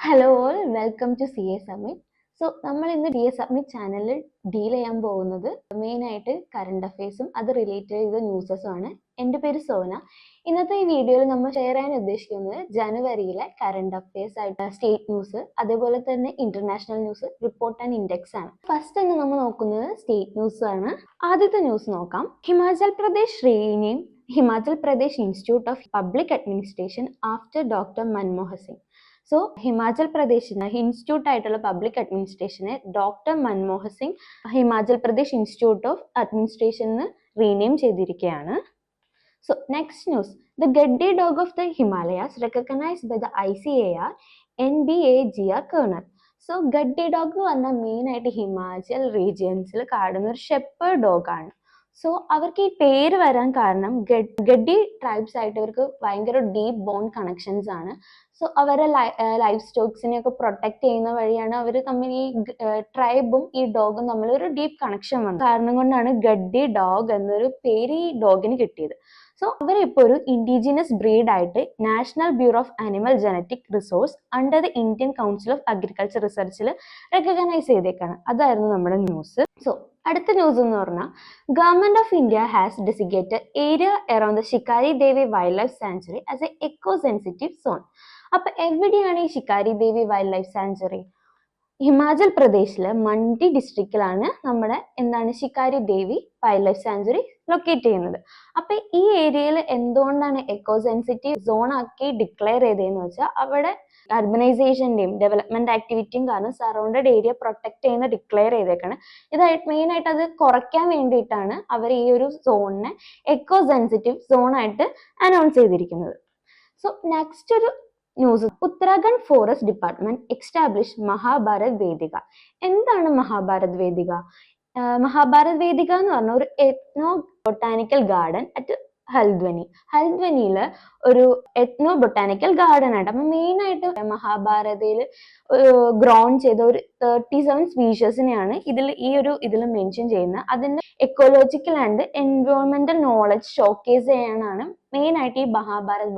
Hello all welcome to C A submit. നമ്മൾ ഇന്ന് D A submit ചാനലിൽ deal ചെയ്യാൻ പോകുന്നത് മെയിനായിട്ട് കറണ്ട് അഫയേഴ്സും അത് റിലേറ്റഡ് ചെയ്ത ന്യൂസസും ആണ്. എൻ്റെ പേര് സോന. ഇന്നത്തെ ഈ വീഡിയോയിൽ നമ്മൾ ഷെയർ ചെയ്യാൻ ഉദ്ദേശിക്കുന്നത് ജനുവരിയിലെ കറണ്ട് അഫയേഴ്സ് ആയിട്ട് സ്റ്റേറ്റ് ന്യൂസ്, അതേപോലെ തന്നെ international news, report and index ആണ്. ഫസ്റ്റ് തന്നെ നമ്മൾ നോക്കുന്നത് സ്റ്റേറ്റ് ന്യൂസ് ആണ്. ആദ്യത്തെ ന്യൂസ് നോക്കാം. Himachal Pradesh rename Himachal Pradesh institute of public administration after doctor Manmohan Singh. So Himachal പ്രദേശിന് ഇൻസ്റ്റിറ്റ്യൂട്ട് ആയിട്ടുള്ള പബ്ലിക് അഡ്മിനിസ്ട്രേഷനെ doctor Manmohan Singh Himachal Pradesh institute of administration rename ചെയ്തിരിക്കുകയാണ്. So next news, the Gaddi dog of the Himalayas recognised by the ICAR NBAGR Karnal. So Gaddi dog എന്ന് പറഞ്ഞാൽ main ആയിട്ട് ഹിമാചൽ റീജിയൻസിൽ കാണുന്ന ഒരു shepherd dog ആണ്. സോ അവർക്ക് ഈ പേര് വരാൻ കാരണം ഗഡ്ഡി ട്രൈബ്സ് ആയിട്ട് ഇവർക്ക് ഭയങ്കര ഡീപ്പ് ബോണ്ട് കണക്ഷൻസ് ആണ്. സോ അവരെ ലൈഫ് സ്റ്റോക്സിനെ ഒക്കെ പ്രൊട്ടക്ട് ചെയ്യുന്ന വഴിയാണ് അവർ തമ്മിൽ ഈ ട്രൈബും ഈ ഡോഗും തമ്മിൽ ഒരു ഡീപ്പ് കണക്ഷൻ വന്നത്. കാരണം കൊണ്ടാണ് ഗഡ്ഡി ഡോഗ് എന്നൊരു പേര് ഈ ഡോഗിന് കിട്ടിയത്. സോ അവരിപ്പോൾ ഒരു ഇൻഡിജിനസ് ബ്രീഡ് ആയിട്ട് national bureau of animal genetic resource under the Indian council of agriculture റിസർച്ചിൽ റെക്കഗ്നൈസ് ചെയ്തേക്കാണ്. അതായിരുന്നു നമ്മുടെ ന്യൂസ്. സോ അടുത്ത ന്യൂസ് എന്ന് പറഞ്ഞാൽ government of India has designated area around the Shikari Devi wildlife sanctuary as a eco sensitive zone. അപ്പൊ എവിടെയാണ് ഈ Shikari Devi wildlife sanctuary? Himachal പ്രദേശിലെ മണ്ഡി ഡിസ്ട്രിക്റ്റിലാണ് നമ്മുടെ Shikari Devi wildlife sanctuary locate ചെയ്യുന്നത്. അപ്പൊ ഈ ഏരിയയിൽ എന്തുകൊണ്ടാണ് എക്കോ സെൻസിറ്റീവ് സോൺ ആക്കി ഡിക്ലെയർ ചെയ്തതെന്ന് വെച്ചാൽ അവിടെ അർബനൈസേഷന്റെയും ഡെവലപ്മെന്റ് ആക്ടിവിറ്റിയും കാരണം സറൗണ്ടഡ് ഏരിയ പ്രൊട്ടക്ട് ചെയ്യുന്ന ഡിക്ലെയർ ചെയ്തേക്കാണ്. ഇതായിട്ട് മെയിൻ ആയിട്ട് അത് കുറയ്ക്കാൻ വേണ്ടിയിട്ടാണ് അവർ ഈ ഒരു സോണിനെ എക്കോ സെൻസിറ്റീവ് സോൺ ആയിട്ട് അനൗൺസ് ചെയ്തിരിക്കുന്നത്. സോ നെക്സ്റ്റ് ഒരു news, Uttarakhand forest department establish Mahabharat Vedika. എന്താണ് മഹാഭാരത് വേദിക? മഹാഭാരത് വേദിക എന്ന് പറഞ്ഞ ഒരു എത്നോ ബൊട്ടാനിക്കൽ ഗാർഡൻ അറ്റ് ഹൽദ്വനിയില് ഒരു എത്നോ ബൊട്ടാനിക്കൽ ഗാർഡൻ ആയിട്ട്. അപ്പൊ മെയിൻ ആയിട്ട് മഹാഭാരതയിൽ ഗ്രോൺ ചെയ്ത ഒരു 37 സ്പീഷീസിനെയാണ് ഇതിൽ മെൻഷൻ ചെയ്യുന്നത്. അതിന്റെ എക്കോളജിക്കൽ ആൻഡ് എൻവയോൺമെന്റൽ നോളജ് ഷോക്കേസ് ചെയ്യാനാണ് മെയിൻ ആയിട്ട് ഈ മഹാഭാരത്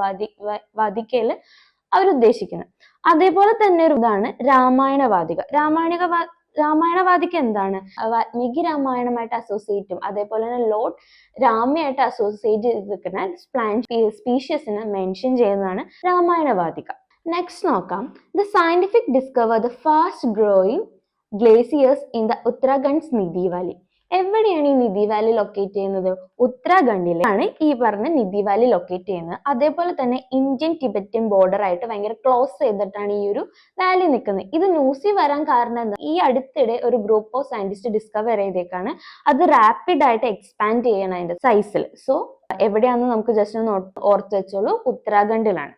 വാദികയിൽ അവരുദ്ദേശിക്കുന്നത്. അതേപോലെ തന്നെ ഒരു ഇതാണ് രാമായണവാദിക. രാമായണവാദിക്ക് എന്താണ്? വാൽമീകി രാമായണമായിട്ട് അസോസിയേറ്റും അതേപോലെ തന്നെ ലോർഡ് രാമയായിട്ട് അസോസിയേറ്റ് ചെയ്തിരിക്കുന്ന പ്ലാന്റ് സ്പീഷീസിനെ മെൻഷൻ ചെയ്യുന്നതാണ് രാമായണവാദിക. നെക്സ്റ്റ് നോക്കാം, the scientific discover the fast growing glaciers in the Uttarakhand Nidhi Valley. എവിടെയാണ് ഈ നിധി വാലി ലൊക്കേറ്റ് ചെയ്യുന്നത്? ഉത്തരാഖണ്ഡിലാണ് ഈ പറഞ്ഞ നിധി വാലി ലൊക്കേറ്റ് ചെയ്യുന്നത്. അതേപോലെ തന്നെ ഇന്ത്യൻ ടിബറ്റൻ ബോർഡർ ആയിട്ട് ഭയങ്കര ക്ലോസ് ചെയ്തിട്ടാണ് ഈ ഒരു വാലി നിൽക്കുന്നത്. ഇത് ന്യൂസിൽ വരാൻ കാരണം എന്താ? ഈ അടുത്തിടെ ഒരു ഗ്രൂപ്പ് ഓഫ് സയന്റിസ്റ്റ് ഡിസ്കവർ ചെയ്തേക്കാണ് അത് റാപ്പിഡ് ആയിട്ട് എക്സ്പാൻഡ് ചെയ്യണം അതിന്റെ സൈസിൽ. സോ എവിടെയാണെന്ന് നമുക്ക് ജസ്റ്റ് ഒന്ന് ഓർത്ത് വെച്ചോളൂ, ഉത്തരാഖണ്ഡിലാണ്.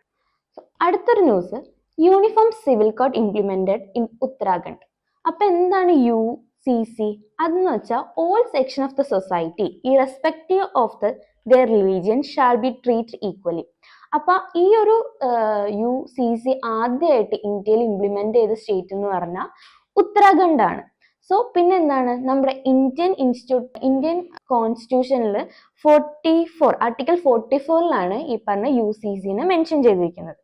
അടുത്തൊരു news, uniform civil code implemented in Uttarakhand. അപ്പൊ എന്താണ് UCC? അതെന്ന് വെച്ചാൽ all section of the society irrespective of there religion shall be treat equally. അപ്പൊ ഈ ഒരു UCC ആദ്യമായിട്ട് ഇന്ത്യയിൽ ഇംപ്ലിമെന്റ് ചെയ്ത സ്റ്റേറ്റ് എന്ന് പറഞ്ഞാൽ ഉത്തരാഖണ്ഡ് ആണ്. സോ പിന്നെ എന്താണ്, നമ്മുടെ ഇന്ത്യൻ കോൺസ്റ്റിറ്റ്യൂഷനിൽ ആർട്ടിക്കിൾ 44 ഈ പറഞ്ഞ UCCനെ മെൻഷൻ ചെയ്തിരിക്കുന്നത്.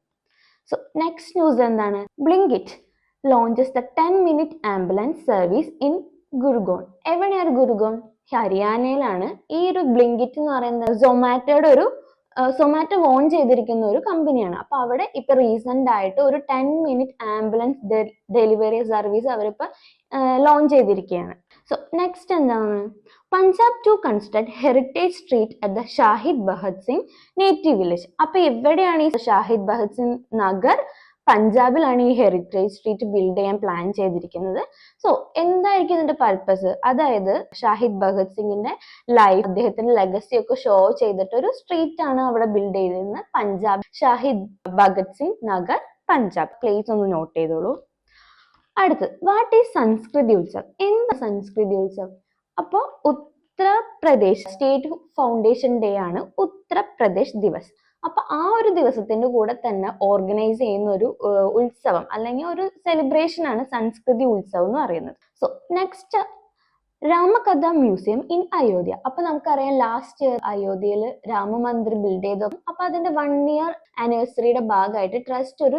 സോ നെക്സ്റ്റ് ന്യൂസ് എന്താണ്? Blinkit launches the 10-minute ambulance service in Gurgaon. എവിടെയാണ് ഗുർഗോൺ? ഹരിയാനയിലാണ്. ഈ ഒരു ബ്ലിങ്കിറ്റ് എന്ന് പറയുന്നത് സൊമാറ്റോ ഓൺ ചെയ്തിരിക്കുന്ന ഒരു കമ്പനിയാണ്. അപ്പൊ അവിടെ ഇപ്പൊ റീസെന്റ് ആയിട്ട് ഒരു 10-minute ആംബുലൻസ് ഡെലിവറി സർവീസ് അവരിപ്പോ ലോഞ്ച് ചെയ്തിരിക്കുകയാണ്. സോ നെക്സ്റ്റ് എന്താണ്? Punjab to construct heritage street at the Shaheed Bhagat Singh native village. അപ്പൊ എവിടെയാണ് ഈ ഷാഹിദ് ഭഗത് സിംഗ് നഗർ? പഞ്ചാബിലാണ് ഈ ഹെറിറ്റേജ് സ്ട്രീറ്റ് ബിൽഡ് ചെയ്യാൻ പ്ലാൻ ചെയ്തിരിക്കുന്നത്. സോ എന്തായിരിക്കും ഇതിന്റെ പർപ്പസ്? അതായത് ഷാഹിദ് ഭഗത് സിംഗിന്റെ ലൈഫ്, അദ്ദേഹത്തിന്റെ ലെഗസി ഒക്കെ ഷോ ചെയ്തിട്ട് ഒരു സ്ട്രീറ്റ് ആണ് അവിടെ ബിൽഡ് ചെയ്തിരുന്നത്. പഞ്ചാബ് ഷാഹിദ് ഭഗത് സിംഗ് നഗർ, പഞ്ചാബ്. പ്ലേസ് ഒന്ന് നോട്ട് ചെയ്തോളൂ. അടുത്ത്, വാട്ട് ഈസ് സംസ്കൃതി ഉത്സവ്? എന്താ സംസ്കൃതി ഉത്സവ്? അപ്പോൾ ഉത്തർപ്രദേശ് സ്റ്റേറ്റ് ഫൗണ്ടേഷൻ ഡേ ആണ് ഉത്തർപ്രദേശ് ദിവസ്. അപ്പൊ ആ ഒരു ദിവസത്തിന്റെ കൂടെ തന്നെ ഓർഗനൈസ് ചെയ്യുന്ന ഒരു ഉത്സവം അല്ലെങ്കിൽ ഒരു സെലിബ്രേഷൻ ആണ് സംസ്കൃതി ഉത്സവം എന്ന് പറയുന്നത്. So next Ramkatha museum in Ayodhya. അപ്പൊ നമുക്കറിയാം ലാസ്റ്റ് ഇയർ അയോധ്യയിൽ രാമമന്ദിർ ബിൽഡ് ചെയ്തു. അപ്പൊ അതിന്റെ 1 ഇയർ ആനിവേഴ്സറിയുടെ ഭാഗമായിട്ട് ട്രസ്റ്റ് ഒരു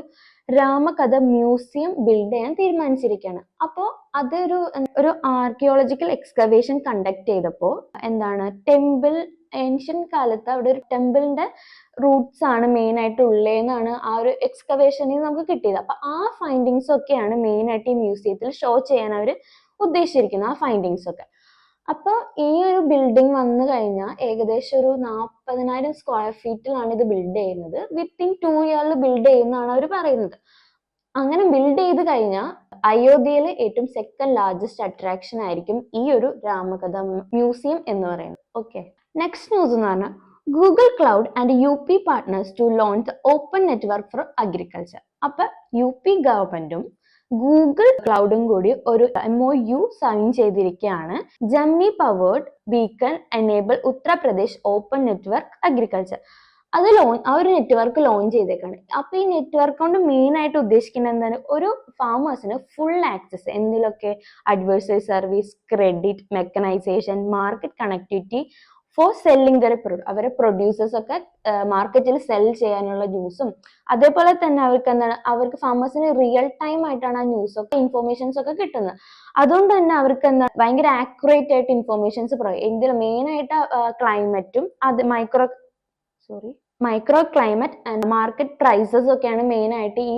രാമകഥ മ്യൂസിയം ബിൽഡ് ചെയ്യാൻ തീരുമാനിച്ചിരിക്കുകയാണ്. അപ്പോൾ ഒരു ആർക്കിയോളജിക്കൽ എക്സ്കവേഷൻ കണ്ടക്ട് ചെയ്തപ്പോൾ ടെമ്പിൾ ഏൻഷ്യൻ കാലത്ത് അവിടെ ഒരു ടെമ്പിളിന്റെ റൂട്ട്സ് ആണ് മെയിൻ ആയിട്ട് ഉള്ളതെന്നാണ് ആ ഒരു എക്സ്കവേഷനിൽ നമുക്ക് കിട്ടിയത്. അപ്പൊ ആ ഫൈൻഡിങ്സ് ഒക്കെയാണ് മെയിൻ ആയിട്ട് ഈ മ്യൂസിയത്തിൽ ഷോ ചെയ്യാൻ അവർ ഉദ്ദേശിച്ചിരിക്കുന്നത്, ആ ഫൈൻഡിങ്സ് ഒക്കെ. അപ്പൊ ഈ ഒരു ബിൽഡിംഗ് വന്നു കഴിഞ്ഞാൽ ഏകദേശം ഒരു 40,000 സ്ക്വയർ ഫീറ്റിലാണ് ഇത് ബിൽഡ് ചെയ്യുന്നത്. വിത്തിൻ 2 ഇയറിൽ ബിൽഡ് ചെയ്യുന്നതാണ് അവർ പറയുന്നത്. അങ്ങനെ ബിൽഡ് ചെയ്ത് കഴിഞ്ഞാൽ അയോധ്യയിലെ ഏറ്റവും സെക്കൻഡ് ലാർജസ്റ്റ് അട്രാക്ഷൻ ആയിരിക്കും ഈ ഒരു രാമകഥ മ്യൂസിയം എന്ന് പറയുന്നത്. ഓക്കെ, നെക്സ്റ്റ് ന്യൂസ് എന്ന് പറഞ്ഞാൽ Google cloud and UP partners to launch open network for agriculture. അപ്പൊ UP ഗവൺമെന്റും ഗൂഗിൾ ക്ലൗഡും കൂടി ഒരു MOU സൈൻ ചെയ്തിരിക്കുകയാണ്. Gemini powered beacon enable Uttar Pradesh open network agriculture. ആ ഒരു നെറ്റ്വർക്ക് ലോഞ്ച് ചെയ്തേക്കാണ്. അപ്പൊ ഈ നെറ്റ്വർക്ക് കൊണ്ട് മെയിൻ ആയിട്ട് ഉദ്ദേശിക്കുന്നത് എന്താണ്, ഒരു ഫാമേഴ്സിന് ഫുൾ ആക്സസ് എന്തിലൊക്കെ advisory service, credit, mechanisation, market connectivity for selling their product. അവരെ പ്രൊഡ്യൂസേഴ്സ് ഒക്കെ മാർക്കറ്റിൽ സെൽ ചെയ്യാനുള്ള ന്യൂസും, അതേപോലെ തന്നെ അവർക്ക് ഫാമേഴ്സിന് റിയൽ ടൈം ആയിട്ടാണ് ആ ന്യൂസ് ഒക്കെ ഇൻഫോർമേഷൻസ് ഒക്കെ കിട്ടുന്നത്. അതുകൊണ്ട് തന്നെ അവർക്ക് ഭയങ്കര ആക്യുറേറ്റ് ആയിട്ട് ഇൻഫോർമേഷൻസ് മെയിൻ ആയിട്ട് ക്ലൈമറ്റും micro climate and market prices ഒക്കെയാണ് മെയിൻ ആയിട്ട് ഈ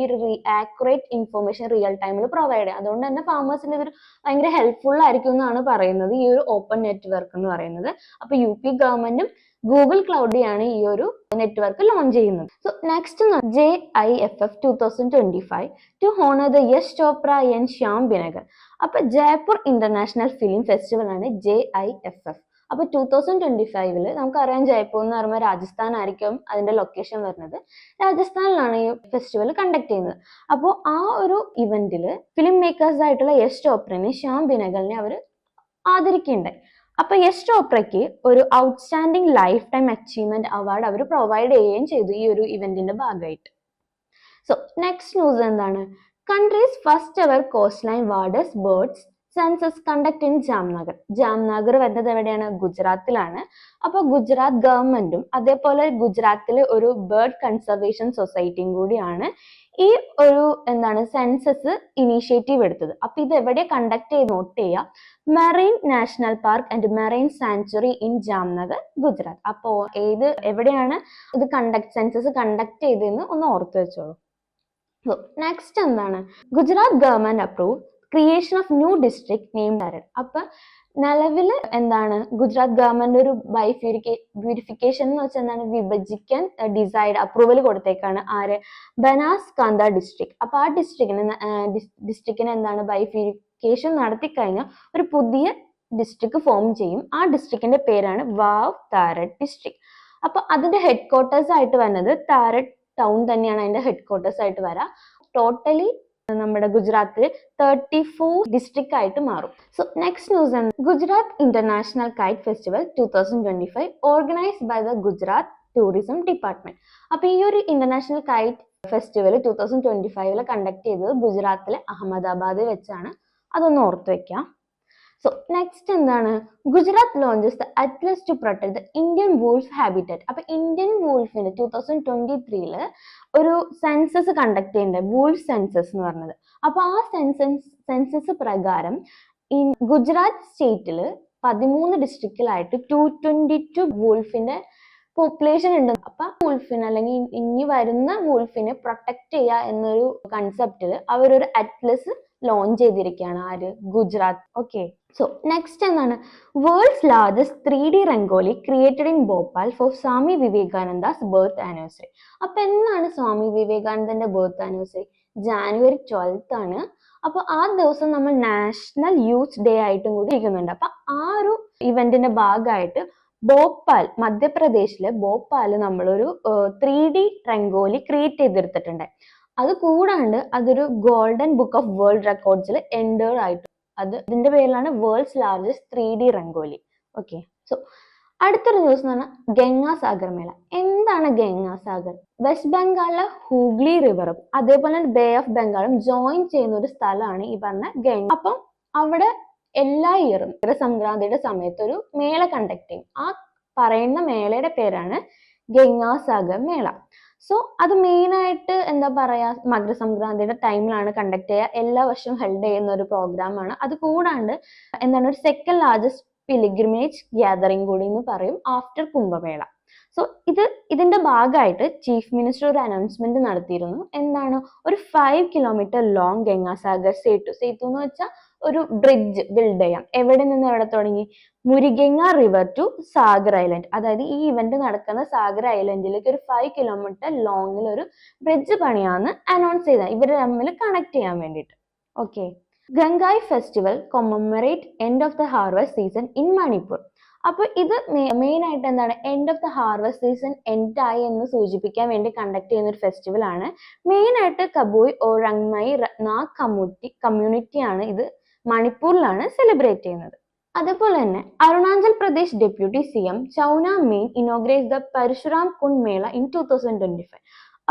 ആക്യുറേറ്റ് ഇൻഫോർമേഷൻ റിയൽ ടൈമിൽ പ്രൊവൈഡ് ചെയ്യുക. അതുകൊണ്ട് തന്നെ ഫാമേഴ്സിന് ഇതൊരു ഭയങ്കര ഹെൽപ്ഫുൾ ആയിരിക്കും എന്നാണ് പറയുന്നത് ഈ ഒരു ഓപ്പൺ നെറ്റ്വർക്ക് എന്ന് പറയുന്നത്. അപ്പൊ UP ഗവൺമെന്റും ഗൂഗിൾ ക്ലൗഡിയാണ് ഈ ഒരു നെറ്റ്വർക്ക് ലോഞ്ച് ചെയ്യുന്നത്. So next JIFF 2025 to honour the Yash Chopra and Shyam Benegal. അപ്പൊ ജയ്പൂർ ഇന്റർനാഷണൽ ഫിലിം ഫെസ്റ്റിവൽ ആണ് JIFF. അപ്പൊ 2025 നമുക്കറിയാം ജയ്പൂർ എന്ന് പറയുമ്പോൾ രാജസ്ഥാൻ ആയിരിക്കും അതിന്റെ ലൊക്കേഷൻ വരുന്നത്. രാജസ്ഥാനിലാണ് ഈ ഫെസ്റ്റിവൽ കണ്ടക്ട് ചെയ്യുന്നത്. അപ്പോൾ ആ ഒരു ഇവന്റില് ഫിലിം മേക്കേഴ്സ് ആയിട്ടുള്ള യശ് ചോപ്രനെ, ശ്യാം ബിനഗലിനെ അവർ ആദരിക്കുകയുണ്ടായി. അപ്പൊ യശ് ചോപ്രയ്ക്ക് ഒരു outstanding lifetime achievement award അവർ പ്രൊവൈഡ് ചെയ്യുകയും ചെയ്തു ഈ ഒരു ഇവന്റിന്റെ ഭാഗമായിട്ട്. സോ നെക്സ്റ്റ് ന്യൂസ് എന്താണ്, country's first ever coastline waders birds census conduct in Jamnagar. Jamnagar വരുന്നത് എവിടെയാണ്, ഗുജറാത്തിലാണ്. അപ്പൊ ഗുജറാത്ത് ഗവൺമെന്റും അതേപോലെ ഗുജറാത്തിലെ ഒരു ബേർഡ് കൺസർവേഷൻ സൊസൈറ്റിയും കൂടിയാണ് ഈ ഒരു സെൻസസ് ഇനീഷ്യേറ്റീവ് എടുത്തത്. അപ്പൊ ഇത് എവിടെ കണ്ടക്ട് ചെയ്ത് നോട്ട് ചെയ്യുക, marine national park and marine sanctuary in Jamnagar, Gujarat. അപ്പോ എവിടെയാണ് ഇത് സെൻസസ് കണ്ടക്ട് ചെയ്തതെന്ന് ഒന്ന് ഓർത്തു വെച്ചോളൂ. Next Gujarat government approve creation of new district name Tharad. അപ്പൊ നിലവിൽ ഗുജറാത്ത് ഗവൺമെന്റ് ഒരു ബ്യൂരിഫിക്കേഷൻ എന്ന് വെച്ചാൽ വിഭജിക്കാൻ അപ്രൂവൽ കൊടുത്തേക്കാണ് ബനാസ്കാന്ത ഡിസ്ട്രിക്ട്. അപ്പൊ ആ ഡിസ്ട്രിക്റ്റിന് ബൈഫ്യൂരിക്കേഷൻ നടത്തി കഴിഞ്ഞാൽ ഒരു പുതിയ ഡിസ്ട്രിക്ട് ഫോം ചെയ്യും. ആ ഡിസ്ട്രിക്റ്റിന്റെ പേരാണ് വാവ് താരഡ് ഡിസ്ട്രിക്ട്. അപ്പൊ അതിന്റെ ഹെഡ് ക്വാർട്ടേഴ്സ് ആയിട്ട് വരുന്നത് താരഡ് ടൗൺ തന്നെയാണ് അതിന്റെ ഹെഡ് ക്വാർട്ടേഴ്സ് ആയിട്ട് വരാം. ടോട്ടലി നമ്മുടെ ഗുജറാത്തിൽ 34 ഡിസ്ട്രിക്ട് ആയിട്ട് മാറും. So next news Gujarat international kite festival 2025 organised by the Gujarat tourism department. അപ്പൊ ഈ ഒരു ഇന്റർനാഷണൽ കൈറ്റ് ഫെസ്റ്റിവൽ 2025 കണ്ടക്ട് ചെയ്തത് ഗുജറാത്തിലെ അഹമ്മദാബാദിൽ വെച്ചാണ്. അതൊന്ന് ഓർത്തു വെക്കാം. So next Gujarat launches the atlas to protect the Indian wolf habitat. അപ്പൊ ഇന്ത്യൻ വൂൾഫിന് 2023 ഒരു സെൻസസ് കണ്ടക്ട് ചെയ്യുന്നുണ്ട്, വൂൾഫ് സെൻസസ് എന്ന് പറഞ്ഞത്. അപ്പൊ ആ സെൻസസ് പ്രകാരം ഗുജറാത്ത് സ്റ്റേറ്റില് 13 ഡിസ്ട്രിക്റ്റിലായിട്ട് 222 വൂൾഫിന്റെ പോപ്പുലേഷൻ ഉണ്ട്. അപ്പൊ വൂൾഫിന് അല്ലെങ്കിൽ ഇനി വരുന്ന വൂൾഫിനെ പ്രൊട്ടക്ട് ചെയ്യുക എന്നൊരു കൺസെപ്റ്റില് അവരൊരു അറ്റ്ലസ് ലോഞ്ച് ചെയ്തിരിക്കുകയാണ് Gujarat. Okay, so next world's largest 3D rangoli created in Bhopal for Swami Vivekananda's birth anniversary. അപ്പൊ എന്നാണ് സ്വാമി വിവേകാനന്ദന്റെ ബർത്ത് ആനിവേഴ്സറി? January 12th ആണ്. അപ്പൊ ആ ദിവസം നമ്മൾ നാഷണൽ യൂത്ത് ഡേ ആയിട്ടും കൂടി ഇരിക്കുന്നുണ്ട്. അപ്പൊ ആ ഒരു ഇവന്റിന്റെ ഭാഗമായിട്ട് ഭോപ്പാൽ, മധ്യപ്രദേശിലെ ഭോപ്പാൽ നമ്മളൊരു 3D രംഗോലി ക്രിയേറ്റ് ചെയ്തെടുത്തിട്ടുണ്ട്. അത് കൂടാണ്ട് അതൊരു ഗോൾഡൻ ബുക്ക് ഓഫ് വേൾഡ് റെക്കോർഡ്സിൽ എൻറ്റേർ ആയിട്ട് ഇതിന്റെ പേരിലാണ് worlds largest 3D rangoli. Okay, so അടുത്തൊരു ന്യൂസ് എന്ന് പറഞ്ഞാൽ ഗംഗാസാഗർ മേള. എന്താണ് ഗംഗാസാഗർ? വെസ്റ്റ് ബംഗാളിലെ ഹൂഗ്ലി റിവറും അതേപോലെ ബേ ഓഫ് ബംഗാളും ജോയിൻ ചെയ്യുന്ന ഒരു സ്ഥലമാണ് ഈ പറഞ്ഞ ഗംഗ. അപ്പം അവിടെ എല്ലാ ഇയറും മകരസംക്രാന്തിയുടെ സമയത്ത് ഒരു മേള കണ്ടക്ട് ചെയ്യും. ആ പറയുന്ന മേളയുടെ പേരാണ് ഗംഗാസാഗർ മേള. സോ അത് മെയിൻ ആയിട്ട് എന്താ പറയാ, മകരസംക്രാന്തിയുടെ ടൈമിലാണ് കണ്ടക്ട് ചെയ്യുക. എല്ലാ വർഷവും ഹെൽഡ് ചെയ്യുന്ന ഒരു പ്രോഗ്രാമാണ്. അത് കൂടാണ്ട് എന്താണ്, ഒരു സെക്കൻഡ് ലാർജസ്റ്റ് പിലിഗ്രിമേജ് ഗ്യാതറിംഗ് കൂടി എന്ന് പറയും ആഫ്റ്റർ കുംഭമേള. സോ ഇതിന്റെ ഭാഗമായിട്ട് ചീഫ് മിനിസ്റ്റർ ഒരു അനൗൺസ്മെന്റ് നടത്തിയിരുന്നു. എന്താണ്, ഒരു 5 കിലോമീറ്റർ ലോങ് ഗംഗാസാഗർ സേതു എന്ന് വെച്ചാൽ ഒരു ബ്രിഡ്ജ് ബിൽഡ് ചെയ്യാം. എവിടെ നിന്ന് എവിടെ തുടങ്ങി, മുരിഗംഗ റിവർ ടു സാഗർ ഐലൻഡ്. അതായത് ഈ ഇവന്റ് നടക്കുന്ന സാഗർ ഐലൻഡിലേക്ക് ഒരു 5 കിലോമീറ്റർ ലോങ്ങിൽ ഒരു ബ്രിഡ്ജ് പണിയാന്ന് അനൗൺസ് ചെയ്ത, ഇവർ തമ്മിൽ കണക്ട് ചെയ്യാൻ വേണ്ടിയിട്ട്. Okay. Gangai festival commemorate end of the harvest season in Manipur. അപ്പൊ ഇത് മെയിൻ ആയിട്ട് എന്താണ്, end of the harvest season end ആയി എന്ന് സൂചിപ്പിക്കാൻ വേണ്ടി കണ്ടക്ട് ചെയ്യുന്ന ഒരു ഫെസ്റ്റിവൽ ആണ്. മെയിൻ ആയിട്ട് കബോയ് ഓറങ്മൈ നാഗ് കമ്മ്യൂണിറ്റിയാണ് ഇത് മണിപ്പൂരിലാണ് സെലിബ്രേറ്റ് ചെയ്യുന്നത്. അതുപോലെ തന്നെ Arunachal Pradesh deputy CM Chowna Mein inaugurate the Parshuram Kund Mela in 2025.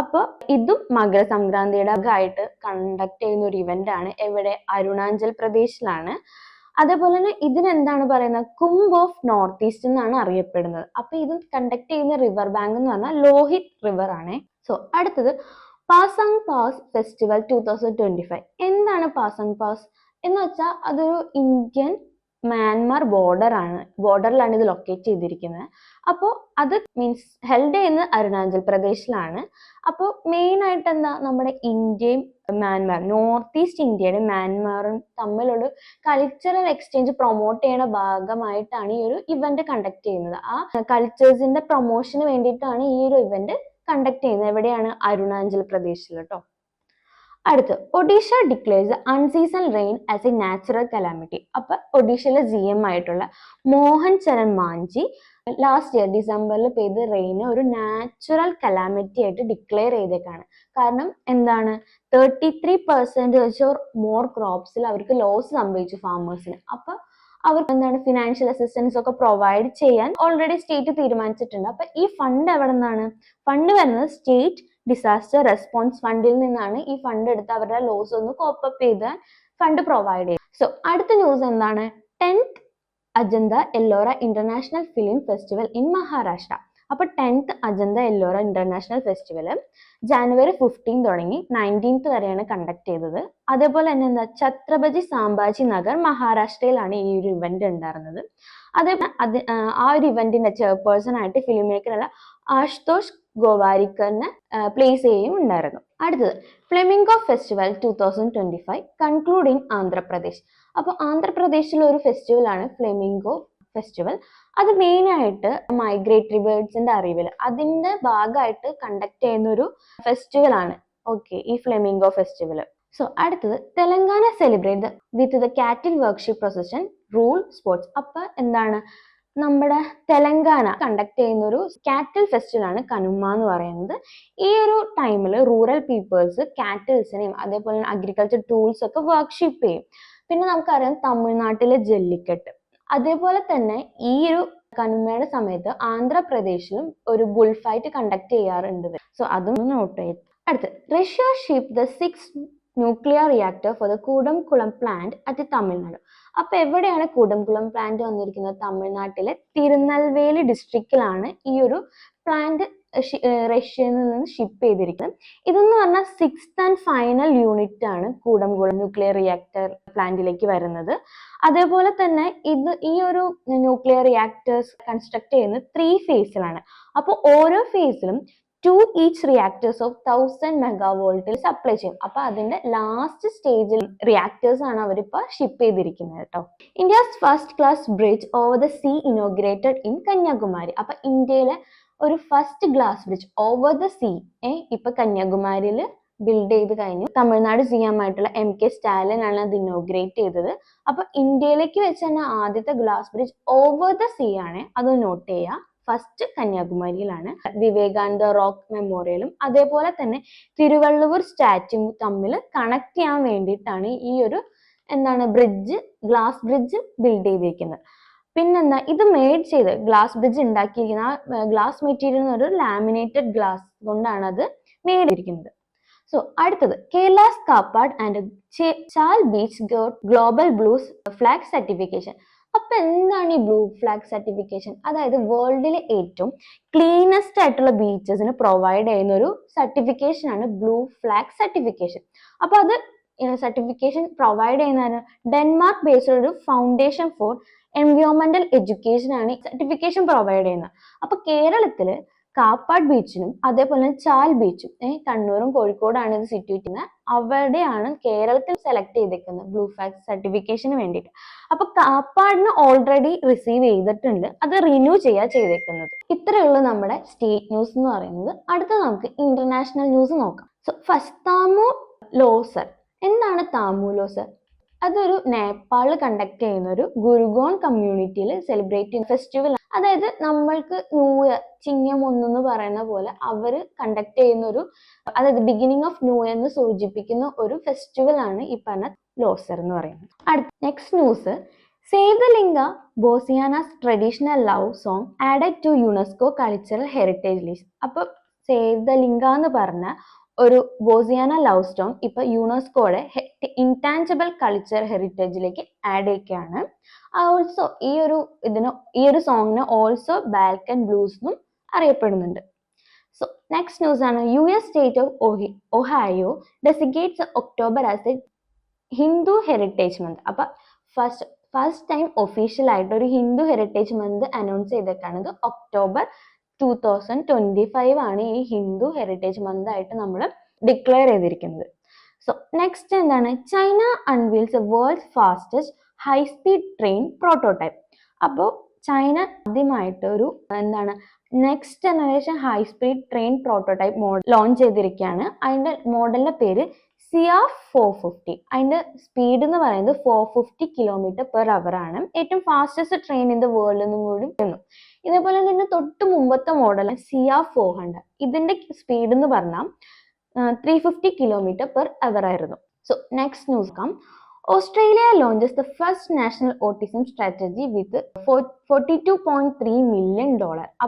അപ്പോൾ ഇതും മകരസംക്രാന്തിയുടെ ഭാഗമായിട്ട് കണ്ടക്ട് ചെയ്യുന്ന ഒരു ഇവന്റ് ആണ്. എവിടെ, അരുണാചൽ പ്രദേശിലാണ്. അതേപോലെ തന്നെ ഇതിനെന്താണ് പറയുന്നത്, കുംഭ് ഓഫ് നോർത്ത് ഈസ്റ്റ് എന്നാണ് അറിയപ്പെടുന്നത്. അപ്പൊ ഇത് കണ്ടക്ട് ചെയ്യുന്ന റിവർ ബാങ്ക് എന്ന് പറഞ്ഞാൽ ലോഹിത് റിവർ ആണ്. സോ അടുത്തത് പാസാങ് പാസ് ഫെസ്റ്റിവൽ 2025. എന്താണ് പാസാങ് പാസ് എന്ന് വെച്ചാൽ അതൊരു ഇന്ത്യൻ മ്യാൻമാർ ബോർഡറിലാണ് ഇത് ലൊക്കേറ്റ് ചെയ്തിരിക്കുന്നത്. അപ്പോൾ അത് മീൻസ് ഹെൽഡ് ചെയ്യുന്നത് അരുണാചൽ പ്രദേശിലാണ്. അപ്പോൾ മെയിൻ ആയിട്ട് എന്താ, നമ്മുടെ ഇന്ത്യയും മ്യാൻമാർ, നോർത്ത് ഈസ്റ്റ് ഇന്ത്യയുടെ മ്യാൻമാറും തമ്മിലുള്ള കൾച്ചറൽ എക്സ്ചേഞ്ച് പ്രൊമോട്ട് ചെയ്യുന്ന ഭാഗമായിട്ടാണ് ഈ ഒരു ഇവന്റ് കണ്ടക്ട് ചെയ്യുന്നത്. ആ കൾച്ചേഴ്സിന്റെ പ്രൊമോഷന് വേണ്ടിയിട്ടാണ് ഈ ഒരു ഇവന്റ് കണ്ടക്ട് ചെയ്യുന്നത്. എവിടെയാണ്, അരുണാചൽ പ്രദേശിൽ കേട്ടോ. അടുത്ത് Odisha declares unseason rain as a natural calamity. അപ്പൊ ഒഡീഷയിലെ GM ആയിട്ടുള്ള മോഹൻ ചരൺ മാഞ്ചി ലാസ്റ്റ് ഇയർ ഡിസംബറിൽ പെയ്ത റെയിന് ഒരു നാച്ചുറൽ കലാമിറ്റി ആയിട്ട് ഡിക്ലെയർ ചെയ്തേക്കാണ്. കാരണം എന്താണ്, 33% ഓർ മോർ ക്രോപ്സിൽ അവർക്ക് ലോസ് സംഭവിച്ചു ഫാമേഴ്സിന്. അപ്പൊ അവർക്ക് എന്താണ്, ഫിനാൻഷ്യൽ അസിസ്റ്റൻസ് ഒക്കെ പ്രൊവൈഡ് ചെയ്യാൻ ഓൾറെഡി സ്റ്റേറ്റ് തീരുമാനിച്ചിട്ടുണ്ട്. അപ്പൊ ഈ ഫണ്ട് എവിടെ നിന്നാണ്, ഫണ്ട് വരുന്നത് സ്റ്റേറ്റ് ഡിസാസ്റ്റർ റെസ്പോൺസ് ഫണ്ടിൽ നിന്നാണ്. ഈ ഫണ്ട് എടുത്ത് അവരുടെ ലോസ് ഒന്ന് കോപ്പപ്പ് ചെയ്ത് ഫണ്ട് പ്രൊവൈഡ് ചെയ്യും. സോ അടുത്ത ന്യൂസ് എന്താണ്, 10th Ajanta Ellora international film festival in Maharashtra. അപ്പൊ 10th Ajanta Ellora international festival ജനുവരി 15 തുടങ്ങി 19th വരെയാണ് കണ്ടക്ട് ചെയ്തത്. അതേപോലെ തന്നെ എന്താ, ഛത്രപതി സാംഭാജി നഗർ മഹാരാഷ്ട്രയിലാണ് ഈ ഒരു ഇവന്റ് ഉണ്ടായിരുന്നത്. അതേപോലെ ആ ഒരു ഇവന്റിന്റെ ചെയർപേഴ്സൺ ആയിട്ട് ഫിലിം മേക്കറുള്ള ആശുതോഷ് ഗോവാരിക്കറിനെ പ്ലേസ് ചെയ്യുകയും ഉണ്ടായിരുന്നു. അടുത്തത് flamingo festival 2025 conclude in Andhra Pradesh. അപ്പോൾ ആന്ധ്രാപ്രദേശിലെ ഒരു ഫെസ്റ്റിവൽ ആണ് ഫ്ലെമിംഗോ ഫെസ്റ്റിവൽ. അത് മെയിൻ ആയിട്ട് മൈഗ്രേറ്ററി ബേർഡ്സിന്റെ അറിവിൽ അതിന്റെ ഭാഗമായിട്ട് കണ്ടക്ട് ചെയ്യുന്ന ഒരു ഫെസ്റ്റിവൽ ആണ്. ഓക്കെ, ഈ ഫ്ലെമിംഗോ ഫെസ്റ്റിവൽ. സോ അടുത്തത് തെലങ്കാന സെലിബ്രേറ്റ് വിത്ത് ദ കാറ്റിൽ വർക്ക്ഷിപ്പ് പ്രൊസഷൻ റൂൾ സ്പോർട്സ്. അപ്പൊ എന്താണ്, നമ്മുടെ തെലങ്കാന കണ്ടക്ട് ചെയ്യുന്ന ഒരു കാറ്റിൽ ഫെസ്റ്റിവൽ ആണ് കനുമ എന്ന് പറയുന്നത്. ഈ ഒരു ടൈമിൽ റൂറൽ പീപ്പിൾസ് കാറ്റിൽസിനെയും അതേപോലെ അഗ്രികൾച്ചർ ടൂൾസ് ഒക്കെ വർക്ക്ഷിപ്പ് ചെയ്യും. പിന്നെ നമുക്കറിയാം തമിഴ്നാട്ടിലെ ജല്ലിക്കെട്ട്. അതേപോലെ തന്നെ ഈ ഒരു കനുമയുടെ സമയത്ത് ആന്ധ്രാപ്രദേശിലും ഒരു ബുൾ ഫൈറ്റ് കണ്ടക്ട് ചെയ്യാറുണ്ട്. സോ അതൊന്ന് നോട്ട് ചെയ്ത്. അടുത്ത് Russia ship the 6th nuclear reactor for the Kudankulam plant at Tamil Nadu. അപ്പൊ എവിടെയാണ് കൂടംകുളം പ്ലാന്റ് വന്നിരിക്കുന്നത്, തമിഴ്നാട്ടിലെ തിരുനെൽവേലി ഡിസ്ട്രിക്റ്റിലാണ് ഈ ഒരു പ്ലാന്റ് റഷ്യയിൽ നിന്ന് ഷിപ്പ് ചെയ്തിരിക്കുന്നത്. ഇതെന്ന് പറഞ്ഞാൽ 6th ആൻഡ് ഫൈനൽ യൂണിറ്റ് ആണ് കൂടംകുളം ന്യൂക്ലിയർ റിയാക്ടർ പ്ലാന്റിലേക്ക് വരുന്നത്. അതേപോലെ തന്നെ ഈ ഒരു ന്യൂക്ലിയർ റിയാക്ടേഴ്സ് കൺസ്ട്രക്ട് ചെയ്യുന്നത് 3 ഫേസിലാണ്. അപ്പോൾ ഓരോ ഫേസിലും 2 each reactors of 1000 megavolt supply ചെയ്യും. അപ്പൊ അതിന്റെ ലാസ്റ്റ് സ്റ്റേജിൽ റിയാക്ടേഴ്സ് ആണ് അവരിപ്പോ ഷിപ്പ് ചെയ്തിരിക്കുന്നത് കേട്ടോ. India's first class bridge over the sea inaugurated in Kanyakumari. അപ്പൊ ഇന്ത്യയിലെ ഒരു first glass bridge over the sea ഇപ്പൊ കന്യാകുമാരിയിൽ ബിൽഡ് ചെയ്ത് കഴിഞ്ഞു. തമിഴ്നാട് CM ആയിട്ടുള്ള MK സ്റ്റാലിൻ ആണ് അത് ഇനോഗ്രേറ്റ് ചെയ്തത്. അപ്പൊ ഇന്ത്യയിലേക്ക് വെച്ച് തന്നെ ആദ്യത്തെ glass bridge over the sea ആണ്, അത് നോട്ട് ചെയ്യുക. ഫസ്റ്റ് കന്യാകുമാരിയിലാണ്. വിവേകാനന്ദ റോക്ക് മെമ്മോറിയലും അതേപോലെ തന്നെ തിരുവള്ളുവർ സ്റ്റാച്യു തമ്മിൽ കണക്ട് ചെയ്യാൻ വേണ്ടിയിട്ടാണ് ഈ ഒരു ഗ്ലാസ് ബ്രിഡ്ജ് ബിൽഡ് ചെയ്തിരിക്കുന്നത്. പിന്നെന്താ, ഇത് മെയ്ഡ് ചെയ്ത് ഗ്ലാസ് ബ്രിഡ്ജ് ഉണ്ടാക്കിയിരിക്കുന്ന ഗ്ലാസ് മെറ്റീരിയൽ ഒരു ലാമിനേറ്റഡ് ഗ്ലാസ് കൊണ്ടാണ് അത് മെയ്ഡ് ചെയ്തിരിക്കുന്നത്. സോ അടുത്തത് Kerala's Kappad and Chal beach global blue flag certification. അപ്പൊ എന്താണ് ഈ ബ്ലൂ ഫ്ലാഗ് സർട്ടിഫിക്കേഷൻ? അതായത് വേൾഡിലെ ഏറ്റവും ക്ലീനസ്റ്റ് ആയിട്ടുള്ള ബീച്ചസിന് പ്രൊവൈഡ് ചെയ്യുന്ന ഒരു സർട്ടിഫിക്കേഷൻ ആണ് ബ്ലൂ ഫ്ലാഗ് സർട്ടിഫിക്കേഷൻ. അപ്പൊ അത് സർട്ടിഫിക്കേഷൻ പ്രൊവൈഡ് ചെയ്യുന്ന ഡെൻമാർക്ക് ബേസ്ഡ് ഒരു ഫൗണ്ടേഷൻ ഫോർ എൻവയോൺമെന്റൽ എഡ്യൂക്കേഷൻ ആണ് സർട്ടിഫിക്കേഷൻ പ്രൊവൈഡ് ചെയ്യുന്നത്. അപ്പൊ കേരളത്തില് കാപ്പാട് ബീച്ചിനും അതേപോലെ തന്നെ ചാൽ ബീച്ചും കണ്ണൂരും കോഴിക്കോടാണ് ഇത് സിറ്റുവേറ്റ് ചെയ്യുന്നത്. അവിടെയാണ് കേരളത്തിൽ സെലക്ട് ചെയ്തേക്കുന്നത് ബ്ലൂ ഫ്ലാഗ് സർട്ടിഫിക്കേഷന് വേണ്ടിയിട്ട്. അപ്പൊ കാപ്പാടിന് ഓൾറെഡി റിസീവ് ചെയ്തിട്ടുണ്ട്, അത് റിന്യൂ ചെയ്തേക്കുന്നത്. ഇത്രയുള്ള നമ്മുടെ സ്റ്റേറ്റ് ന്യൂസ് എന്ന് പറയുന്നത്. അടുത്ത നമുക്ക് ഇന്റർനാഷണൽ ന്യൂസ് നോക്കാം. So first താമു loser. എന്താണ് താമു ലോസർ? അതൊരു നേപ്പാളിൽ കണ്ടക്ട് ചെയ്യുന്ന ഒരു ഗുരുഗോൺ കമ്മ്യൂണിറ്റിയിൽ സെലിബ്രേറ്റ് ചെയ്യുന്ന ഫെസ്റ്റിവൽ. അതായത് നമ്മൾക്ക് ന്യൂ ഇയർ ചിങ്ങം 1 എന്ന് പറയുന്ന പോലെ അവര് കണ്ടക്ട് ചെയ്യുന്ന ഒരു, അതായത് ബിഗിനിങ് ഓഫ് ന്യൂ ഇയർ എന്ന് സൂചിപ്പിക്കുന്ന ഒരു ഫെസ്റ്റിവൽ ആണ് ഈ പറഞ്ഞ ലോസർ എന്ന് പറയുന്നത്. അടുത്ത next news, Sevdalinka Bosnia's traditional love song added to UNESCO cultural heritage list. അപ്പൊ സേവ് ദ ലിംഗ എന്ന് പറഞ്ഞ ഒരു ബോസിയാന ലവ് സോങ് ഇപ്പൊ യുനെസ്കോയുടെ ഇൻടാഞ്ചിബിൾ കൾച്ചർ ഹെറിറ്റേജിലേക്ക് ആഡ് ചെയ്യുകയാണ്. ഓൾസോ ഈ ഒരു സോങ്ങിന് ഓൾസോ ബാൽക്കൻ ബ്ലൂസ് എന്നും അറിയപ്പെടുന്നുണ്ട്. സോ നെക്സ്റ്റ് ന്യൂസ് ആണ്, US state of Ohio designates October as a Hindu heritage month. അപ്പൊ ഫസ്റ്റ് ടൈം ഒഫീഷ്യൽ ആയിട്ട് ഒരു ഹിന്ദു ഹെറിറ്റേജ് മന്ത് അനൗൺസ് ചെയ്തേക്കാണത് ഒക്ടോബർ 2025 ആണ് ഈ ഹിന്ദു ഹെറിറ്റേജ് മന്ത് ആയിട്ട് നമ്മൾ ഡിക്ലെയർ ചെയ്തിരിക്കുന്നത്. സോ നെക്സ്റ്റ് എന്താണ്, China unveils world's fastest high speed train prototype. അപ്പോൾ ചൈന ആദ്യമായിട്ട് ഒരു next generation high speed train prototype model launch ചെയ്തിരിക്കുകയാണ്. അതിന്റെ മോഡലിന്റെ പേര് സിയാഫ് 450. അതിന്റെ സ്പീഡ് എന്ന് പറയുന്നത് 450 km/h ആണ്. ഏറ്റവും fastest train in the world എന്നും കൂടി വരുന്നു. ഇതേപോലെ തന്നെ തൊട്ട് മുമ്പത്തെ മോഡൽ സിയാഫ് 400, ഇതിന്റെ സ്പീഡ് എന്ന് പറഞ്ഞാൽ 350 km/h ആയിരുന്നു. So next news come, Australia launches the first national autism strategy with $42.3 million.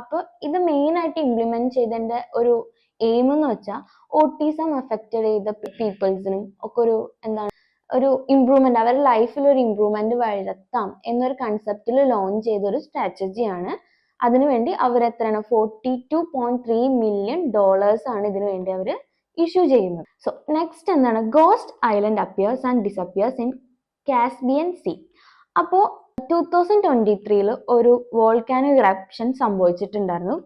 അപ്പൊ ഇത് മെയിൻ ആയിട്ട് ഇംപ്ലിമെന്റ് ചെയ്തതിന്റെ ഒരു എയിം എന്ന് വെച്ചാൽ ഓട്ടിസം അഫക്റ്റഡ് ചെയ്ത പീപ്പിൾസിനും ഒക്കെ ഒരു ഇംപ്രൂവ്മെന്റ്, അവരുടെ ലൈഫിൽ ഒരു ഇംപ്രൂവ്മെന്റ് വരുത്താം എന്നൊരു കൺസെപ്റ്റിൽ ലോഞ്ച് ചെയ്ത ഒരു സ്ട്രാറ്റജിയാണ്. അതിനുവേണ്ടി അവർ എത്രയാണ് $42.3 million ആണ് ഇതിനു വേണ്ടി അവർ ഇഷ്യൂ ചെയ്യുന്നത്. സോ നെക്സ്റ്റ് എന്താണ്, ghost island appears and disappears in Caspian sea. അപ്പോൾ 2023 ഒരു വോൾക്കാനോ ഇറപ്ഷൻ സംഭവിച്ചിട്ടുണ്ടായിരുന്നു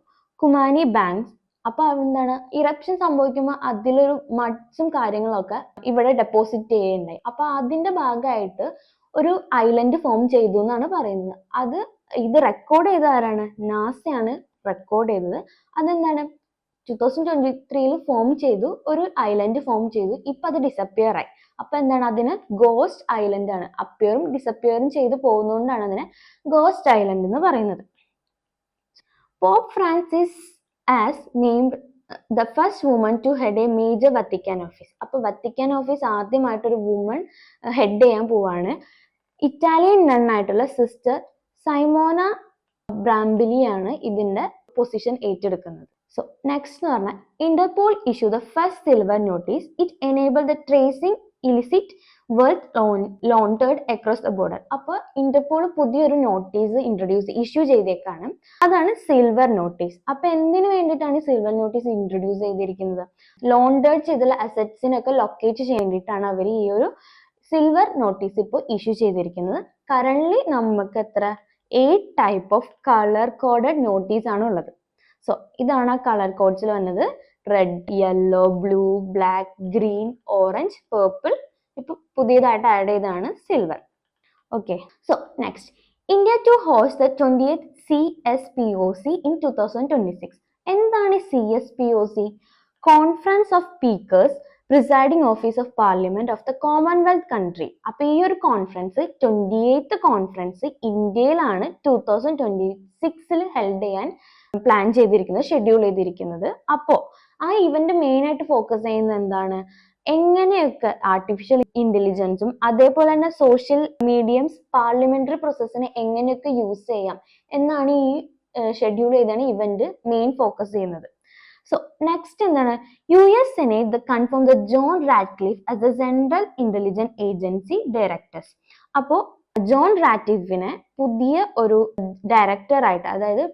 കുമാനി ബാങ്ക്സ്. അപ്പൊ എന്താണ്, ഇറപ്ഷൻ സംഭവിക്കുമ്പോൾ അതിലൊരു മഡ്സും കാര്യങ്ങളൊക്കെ ഇവിടെ ഡെപ്പോസിറ്റ് ചെയ്യുന്നുണ്ടായി. അപ്പൊ അതിന്റെ ഭാഗമായിട്ട് ഒരു ഐലൻഡ് ഫോം ചെയ്തു എന്നാണ് പറയുന്നത്. ഇത് റെക്കോർഡ് ചെയ്ത ആരാണ്? നാസയാണ് റെക്കോർഡ് ചെയ്തത്. അതെന്താണ്, 2023 ഫോം ചെയ്തു, ഒരു ഐലൻഡ് ഫോം ചെയ്തു. ഇപ്പൊ അത് ഡിസപ്പിയർ ആയി. അപ്പൊ എന്താണ്, അതിന് ഗോസ്റ്റ് ഐലൻഡ് ആണ്. അപ്പിയറും ഡിസപ്പിയറും ചെയ്തു പോകുന്നതുകൊണ്ടാണ് അതിനെ ഗോസ്റ്റ് ഐലൻഡ് എന്ന് പറയുന്നത്. Pope Francis as named the first woman to head a major Vatican office. അപ്പോൾ വത്തിക്കാൻ ഓഫീസ് ആദ്യമായിട്ട് ഒരു വുമൺ ഹെഡ് ചെയ്യാൻ പോവാണ്. ഇറ്റാലിയൻ നൺ ആയിട്ടുള്ള സിസ്റ്റർ സൈമോന ബ്രാംബിലി ആണ് ഇതിന്റെ പൊസിഷൻ ഏറ്റെടുക്കുന്നത്. സോ നെക്സ്റ്റ് എന്ന് പറഞ്ഞാൽ, Interpol issue the first silver notice. It enable the tracing illicit wealth laundered across the border. അപ്പോൾ ഇന്റർപോൾ പുതിയൊരു നോട്ടീസ് ഇഷ്യൂ ചെയ്തേക്കാണ്. അതാണ് സിൽവർ നോട്ടീസ്. അപ്പൊ എന്തിനു വേണ്ടിയിട്ടാണ് സിൽവർ നോട്ടീസ് ഇൻട്രൊഡ്യൂസ് ചെയ്തിരിക്കുന്നത്? ലോണ്ടേഡ് ചെയ്തുള്ള അസറ്റ്സിനൊക്കെ ലൊക്കേറ്റ് ചെയ്യാൻ വേണ്ടിയിട്ടാണ് അവർ ഈ ഒരു സിൽവർ നോട്ടീസ് ഇപ്പോൾ ഇഷ്യൂ ചെയ്തിരിക്കുന്നത്. കറന്റ് നമുക്ക് 8 type of colour coded notice ആണ് ഉള്ളത്. സോ ഇതാണ് ആ കളർ കോഡ്സിൽ വന്നത്. Red, yellow, blue, black, green, orange, purple. ഇപ്പൊ പുതിയതായിട്ട് ആഡ് ചെയ്തതാണ് silver. Okay, so next, India to host the 20th CSPOC in 2026. എന്താണ് CSPOC? Conference of speakers presiding office of parliament of the commonwealth country. അപ്പൊ ഈ ഒരു conference 28th conference ഇന്ത്യയിലാണ് 2026 held ചെയ്യാൻ plan ചെയ്തിരിക്കുന്നത്, ഷെഡ്യൂൾ ചെയ്തിരിക്കുന്നത്. അപ്പോ ആ ഇവന്റ് മെയിൻ ആയിട്ട് ഫോക്കസ് ചെയ്യുന്നത് എന്താണ്, എങ്ങനെയൊക്കെ ആർട്ടിഫിഷ്യൽ ഇന്റലിജൻസും അതേപോലെ തന്നെ സോഷ്യൽ മീഡിയംസ് പാർലമെന്ററി പ്രോസസ്സിനെ എങ്ങനെയൊക്കെ യൂസ് ചെയ്യാം എന്നാണ് ഈ ഷെഡ്യൂൾ ചെയ്താണ് ഇവന്റ് മെയിൻ ഫോക്കസ് ചെയ്യുന്നത്. സോ നെക്സ്റ്റ് എന്താണ്, US Senate the confirmed the John Ratcliffe as the Central Intelligence Agency Directors. അപ്പോൾ ജോൺ റാറ്റ്ക്ലിഫിനെ പുതിയ ഒരു ഡയറക്ടറായിട്ട്, അതായത്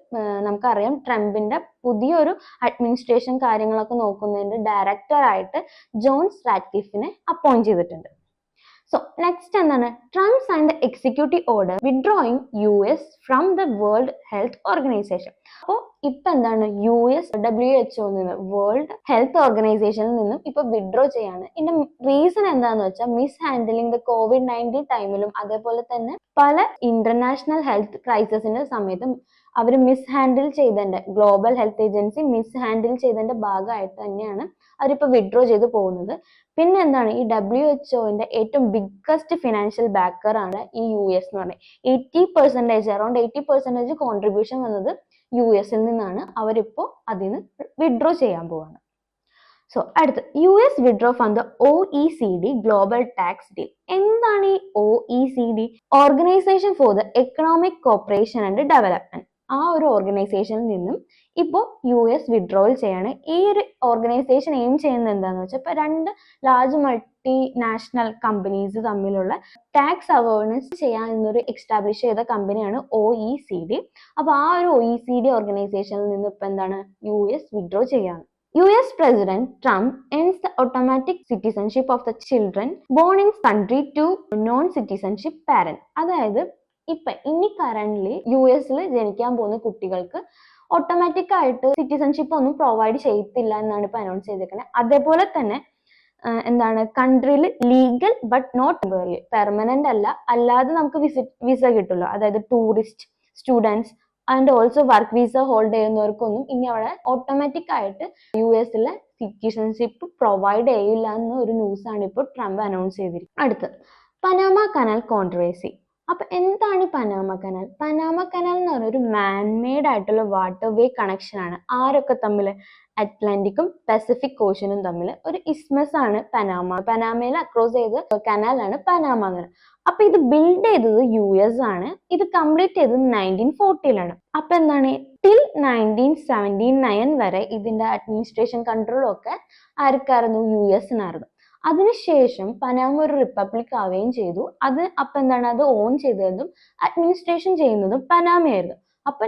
നമുക്കറിയാം ട്രംപിന്റെ പുതിയൊരു അഡ്മിനിസ്ട്രേഷൻ കാര്യങ്ങളൊക്കെ നോക്കുന്നതിന്റെ ഡയറക്ടറായിട്ട് ജോൺ റാറ്റ്ക്ലിഫിനെ അപ്പോയിന്റ് ചെയ്തിട്ടുണ്ട്. സോ നെക്സ്റ്റ് എന്താണ്, Trump signed executive order withdrawing US from the world health organisation. അപ്പോൾ ഇപ്പൊ എന്താണ്, US WHO നിന്ന്, വേൾഡ് ഹെൽത്ത് ഓർഗനൈസേഷനിൽ നിന്നും ഇപ്പൊ വിഡ്രോ ചെയ്യാണ്. ഇതിന്റെ റീസൺ എന്താന്ന് വെച്ചാൽ മിസ് ഹാൻഡിലിംഗ് ദ COVID-19 ടൈമിലും അതേപോലെ തന്നെ പല ഇന്റർനാഷണൽ ഹെൽത്ത് ക്രൈസിസിന്റെ സമയത്തും അവർ മിസ് ഹാൻഡിൽ ചെയ്തതിന്റെ, global health agency miss handle ചെയ്തതിന്റെ ഭാഗമായിട്ട് തന്നെയാണ് അവരിപ്പോ വിഡ്രോ ചെയ്ത് പോകുന്നത്. പിന്നെ എന്താണ്, ഈ WHO ഏറ്റവും ബിഗ്ഗസ്റ്റ് ഫിനാൻഷ്യൽ ബാക്കർ ആണ് ഈ US എന്ന് പറയുന്നത്. 80%, അറൌണ്ട് 80% കോൺട്രിബ്യൂഷൻ വന്നത് US നിന്നാണ്. അവരിപ്പോ അതിന് വിഡ്രോ ചെയ്യാൻ പോവാണ്. സോ അടുത്ത്, US withdraw from the OECD global tax deal. എന്താണ് ഈ OECD? Organisation for the economic cooperation and development. ആ ഒരു ഓർഗനൈസേഷനിൽ നിന്നും ഇപ്പോൾ US വിഡ്രോവൽ ചെയ്യാണ്. ഈ ഒരു ഓർഗനൈസേഷൻ എയിം ചെയ്യുന്നത് എന്താണെന്ന് വെച്ചാൽ, ഇപ്പൊ രണ്ട് ലാർജ് മൾട്ടിനാഷണൽ കമ്പനീസ് തമ്മിലുള്ള ടാക്സ് അവയർനെസ് ചെയ്യാൻ എന്നൊരു എസ്റ്റാബ്ലിഷ് ചെയ്ത കമ്പനിയാണ് OECD. അപ്പൊ ആ ഒരു OECD ഓർഗനൈസേഷനിൽ നിന്ന് ഇപ്പൊ എന്താണ്, US വിഡ്രോ ചെയ്യാണ്. US President Trump ends the automatic citizenship of the children born in country to non-citizenship parent. അതായത് ഇപ്പൊ ഇനി കറന്റ്ലി US ജനിക്കാൻ പോകുന്ന കുട്ടികൾക്ക് ഓട്ടോമാറ്റിക് ആയിട്ട് സിറ്റിസൺഷിപ്പ് ഒന്നും പ്രൊവൈഡ് ചെയ്യത്തില്ല എന്നാണ് ഇപ്പൊ അനൗൺസ് ചെയ്തേക്കുന്നത്. അതേപോലെ തന്നെ എന്താണ്, കൺട്രിയിൽ legal but not temporary, permanent അല്ല, അല്ലാതെ നമുക്ക് വിസ കിട്ടുമല്ലോ, അതായത് tourist, students and also work visa hold ചെയ്യുന്നവർക്കൊന്നും ഇനി അവിടെ ഓട്ടോമാറ്റിക് ആയിട്ട് US സിറ്റിസൺഷിപ്പ് പ്രൊവൈഡ് ചെയ്യില്ല എന്ന ഒരു ന്യൂസ് ആണ് ഇപ്പോൾ ട്രംപ് അനൗൺസ് ചെയ്തിരിക്കുന്നത്. അടുത്ത്, പനാമ കനാൽ കോൺട്രവേഴ്സി. അപ്പൊ എന്താണ് പനാമ കനാൽ? പനാമ കനാൽ എന്ന് പറഞ്ഞ ഒരു മാൻമെയ്ഡ് ആയിട്ടുള്ള വാട്ടർ വേ കണക്ഷൻ ആണ്. ആരൊക്കെ തമ്മിൽ? അറ്റ്ലാന്റിക്കും പസഫിക് ഓഷനും തമ്മിൽ ഒരു ഇസ്മസ് ആണ് പനാമയിൽ അക്രോസ് ചെയ്ത കനാലാണ് പനാമ കനാൽ. അപ്പൊ ഇത് ബിൽഡ് ചെയ്തത് US ആണ്. ഇത് കംപ്ലീറ്റ് ചെയ്തത് 1940-ലാണ്. അപ്പൊ എന്താണ്, ടിൽ 1979 വരെ ഇതിന്റെ അഡ്മിനിസ്ട്രേഷൻ കൺട്രോളൊക്കെ ആർക്കായിരുന്നു? US-നായിരുന്നു. അതിനുശേഷം പനാമ ഒരു റിപ്പബ്ലിക് ആവുകയും ചെയ്തു. അപ്പൊ എന്താണ്, അത് ഓൺ ചെയ്തതും അഡ്മിനിസ്ട്രേഷൻ ചെയ്യുന്നതും പനാമയായിരുന്നു. അപ്പൊ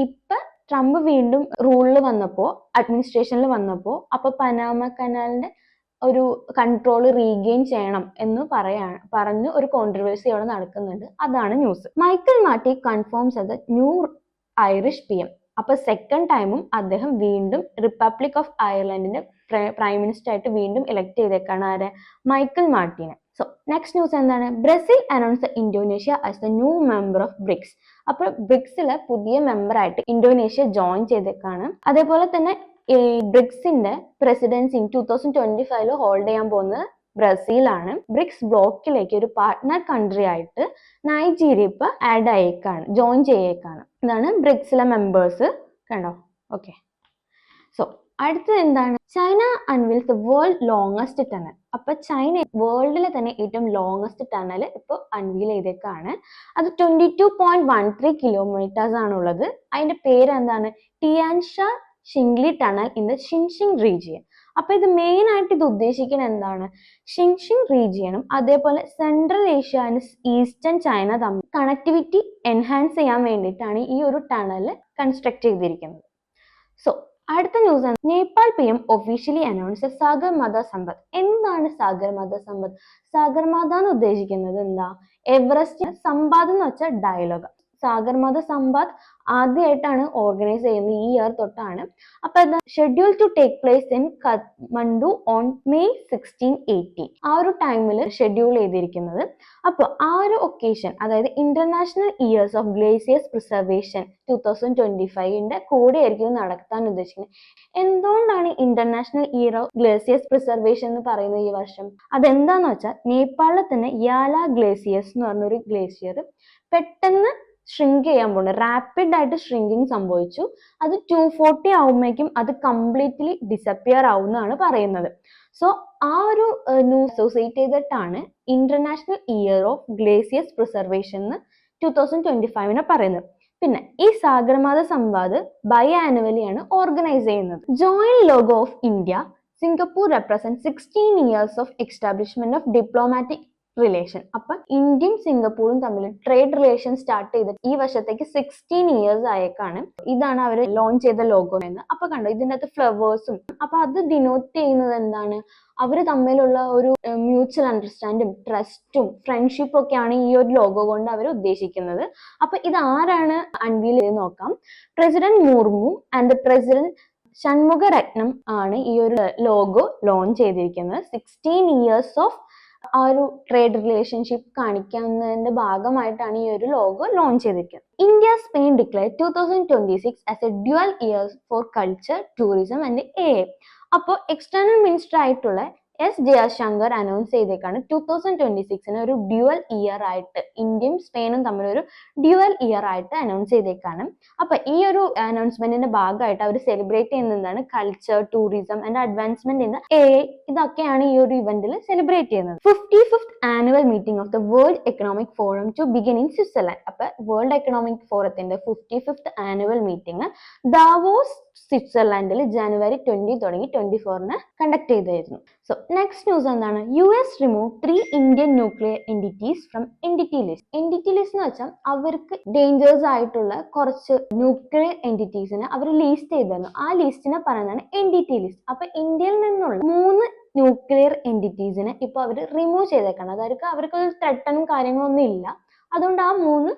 ഇപ്പൊ ട്രംപ് വീണ്ടും റൂളിൽ വന്നപ്പോ, അഡ്മിനിസ്ട്രേഷനിൽ വന്നപ്പോ, അപ്പൊ പനാമ കനാലിന്റെ ഒരു കൺട്രോൾ റീഗെയിൻ ചെയ്യണം എന്ന് പറഞ്ഞ് ഒരു കോൺട്രവേഴ്സി അവിടെ നടക്കുന്നുണ്ട്. അതാണ് ന്യൂസ്. മൈക്കൽ മാർട്ടി കൺഫേംസ് അത് ന്യൂ ഐറിഷ് PM. അപ്പൊ സെക്കൻഡ് ടൈമും അദ്ദേഹം വീണ്ടും റിപ്പബ്ലിക് ഓഫ് അയർലൻഡിന്റെ പ്രൈം മിനിസ്റ്റർ ആയിട്ട് വീണ്ടും ഇലക്ട് ചെയ്തേക്കാണ്. ആരെ? മൈക്കൽ മാർട്ടിനെ. സോ നെക്സ്റ്റ് ന്യൂസ് എന്താണ്, Brazil announce Indonesia as the new member of BRICS. അപ്പോൾ ബ്രിക്സിലെ പുതിയ മെമ്പർ ആയിട്ട് ഇന്തോനേഷ്യ ജോയിൻ ചെയ്തേക്കാണ്. അതേപോലെ തന്നെ ഈ ബ്രിക്സിന്റെ പ്രസിഡൻസി 2025 ഹോൾഡ് ചെയ്യാൻ പോകുന്നത് ബ്രസീലാണ്. ബ്രിക്സ് ബ്ലോക്കിലേക്ക് ഒരു പാർട്ട്ണർ കൺട്രി ആയിട്ട് നൈജീരിയ ഇപ്പൊ ആഡ് ആയേക്കാണ്, ജോയിൻ ചെയ്യേക്കാണ്. ഇതാണ് ബ്രിക്സിലെ മെമ്പേഴ്സ്. കണ്ടോ? ഓക്കെ. സോ അടുത്തത് എന്താണ്, China unveils the world longest tunnel. അപ്പൊ ചൈന വേൾഡിലെ തന്നെ ഏറ്റവും ലോങ്ങസ്റ്റ് ടണൽ ഇപ്പൊ അൺവീൽ ചെയ്തേക്കാണ്. അത് 22.13 കിലോമീറ്റേഴ്സ് ആണുള്ളത്. അതിന്റെ പേര് എന്താണ്, ടിയാൻഷാ ഷിങ്ലി ടണൽ ഇൻ ദ ഷിൻഷിങ് റീജിയൻ. അപ്പൊ ഇത് മെയിൻ ആയിട്ട് ഇത് ഉദ്ദേശിക്കുന്നത് എന്താണ്, ഷിൻഷിങ് റീജിയനും അതേപോലെ central Asia and eastern China തമ്മിൽ കണക്ടിവിറ്റി എൻഹാൻസ് ചെയ്യാൻ വേണ്ടിയിട്ടാണ് ഈ ഒരു ടണൽ കൺസ്ട്രക്ട് ചെയ്തിരിക്കുന്നത്. സോ അടുത്ത ന്യൂസ് ആണ്, Nepal PM officially announce Sagarmatha Sambaad. എന്താണ് സാഗർമാത സമ്പത്ത്? സാഗർമാത എന്ന് ഉദ്ദേശിക്കുന്നത് എന്താ, എവറസ്റ്റ്. സമ്പാദ് എന്ന് വെച്ചാൽ ഡയലോഗ്. സാഗർമാത സമ്പാദ് ആദ്യമായിട്ടാണ് ഓർഗനൈസ് ചെയ്യുന്നത് ഈ ഇയർ തൊട്ടാണ്. അപ്പൊ അത് schedule to take place in Kathmandu on May 16, 18. ആ ഒരു ടൈമിൽ ഷെഡ്യൂൾ ചെയ്തിരിക്കുന്നത്. അപ്പോൾ ആ ഒരു ഒക്കേഷൻ, അതായത് international years of glaciers preservation 2025 കൂടെ ആയിരിക്കും നടത്താൻ ഉദ്ദേശിക്കുന്നത്. എന്തുകൊണ്ടാണ് international year of glaciers preservation എന്ന് പറയുന്നത് ഈ വർഷം? അതെന്താന്ന് വെച്ചാൽ, നേപ്പാളിലെ തന്നെ യാല ഗ്ലേസിയേഴ്സ് എന്ന് പറഞ്ഞൊരു ഗ്ലേസിയർ പെട്ടെന്ന് ഷ്രിങ്ക് ചെയ്യാൻ പോകുന്നത്, റാപ്പിഡ് ആയിട്ട് ഷ്രിങ്കിങ് സംഭവിച്ചു. അത് 240 ആവുമ്പോഴേക്കും അത് കംപ്ലീറ്റ്ലി ഡിസപ്പിയർ ആവുമെന്നാണ് പറയുന്നത്. സോ ആ ഒരു ന്യൂസ് അസോസിയേറ്റ് ചെയ്തിട്ടാണ് international year of glaciers preservation എന്ന് 2025 പറയുന്നത്. പിന്നെ ഈ സാഗർമാത സംവാദ് ബൈ ആനുവലി ആണ് ഓർഗനൈസ് ചെയ്യുന്നത്. Joint logo of India, Singapore represent 16 years of establishment of diplomatic relation. അപ്പൊ ഇന്ത്യയും സിംഗപ്പൂരും തമ്മിൽ ട്രേഡ് റിലേഷൻ സ്റ്റാർട്ട് ചെയ്ത് ഈ വർഷത്തേക്ക് 16 years ആയേക്കാണ്. ഇതാണ് അവർ ലോഞ്ച് ചെയ്ത ലോഗോ എന്ന്. അപ്പൊ കണ്ടോ ഇതിൻ്റെ അകത്ത് ഫ്ലവേഴ്സും. അപ്പൊ അത് ഡിനോട്ട് ചെയ്യുന്നത് എന്താണ്? അവർ തമ്മിലുള്ള ഒരു മ്യൂച്വൽ അണ്ടർസ്റ്റാൻഡിങ്, ട്രസ്റ്റും ഫ്രണ്ട്ഷിപ്പും ഒക്കെയാണ് ഈ ഒരു ലോഗോ കൊണ്ട് അവർ ഉദ്ദേശിക്കുന്നത്. അപ്പൊ ഇത് ആരാണ് അൺവീൽ ചെയ്ത് നോക്കാം. President Murmu and president Shanmugaratnam ആണ് ഈ ഒരു ലോഗോ ലോഞ്ച് ചെയ്തിരിക്കുന്നത്. 16 years ഓഫ് ആ ഒരു ട്രേഡ് റിലേഷൻഷിപ്പ് കാണിക്കുന്നതിന്റെ ഭാഗമായിട്ടാണ് ഈ ഒരു ലോഗോ ലോഞ്ച് ചെയ്തിരിക്കുന്നത്. India Spain declare 2026 as a dual year for culture, tourism and AI. അപ്പോൾ എക്സ്റ്റേണൽ മിനിസ്റ്റർ ആയിട്ടുള്ള എസ് ജയശങ്കർ അനൗൺസ് ചെയ്തേക്കാണ് 2026 ഒരു ഡ്യുവൽ ഇയർ ആയിട്ട്, ഇന്ത്യയും സ്പെയിനും തമ്മിൽ ഒരു ഡ്യുവൽ ഇയർ ആയിട്ട് അനൗൺസ് ചെയ്തേക്കാണ്. അപ്പൊ ഈ ഒരു അനൗൺസ്മെന്റിന്റെ ഭാഗമായിട്ട് അവർ സെലിബ്രേറ്റ് ചെയ്യുന്നതാണ് culture, tourism and advancement in AI. ഇതൊക്കെയാണ് ഈ ഒരു ഇവന്റിൽ സെലിബ്രേറ്റ് ചെയ്യുന്നത്. 55th annual meeting of the world economic forum to begin in Switzerland. അപ്പൊ വേൾഡ് എക്കണോമിക് ഫോറത്തിന്റെ 55th ആനുവൽ മീറ്റിംഗ് ദാവോസ് സ്വിറ്റ്സർലാൻഡിൽ ജനുവരി 20 തുടങ്ങി 24 കണ്ടക്ട് ചെയ്തായിരുന്നു. സോ നെക്സ്റ്റ് ന്യൂസ് എന്താണ്? US remove 3 Indian nuclear entities from entity list. Entity list എന്ന് വെച്ചാൽ അവർക്ക് ഡേഞ്ചേഴ്സ് ആയിട്ടുള്ള കുറച്ച് ന്യൂക്ലിയർ എൻറ്റിറ്റീസിനെ അവർ ലിസ്റ്റ് ചെയ്തിരുന്നു. ആ ലിസ്റ്റിനെ പറയുന്നതാണ് എൻറ്റിറ്റി ലിസ്റ്റ്. അപ്പൊ ഇന്ത്യയിൽ നിന്നുള്ള 3 ന്യൂക്ലിയർ എൻറ്റിറ്റീസിനെ ഇപ്പൊ അവർ റിമൂവ് ചെയ്തേക്കാണ്. അതായത് അവർക്ക് ഒരു ത്രെട്ടനും കാര്യങ്ങളൊന്നും ഇല്ല. അതുകൊണ്ട് ആ 3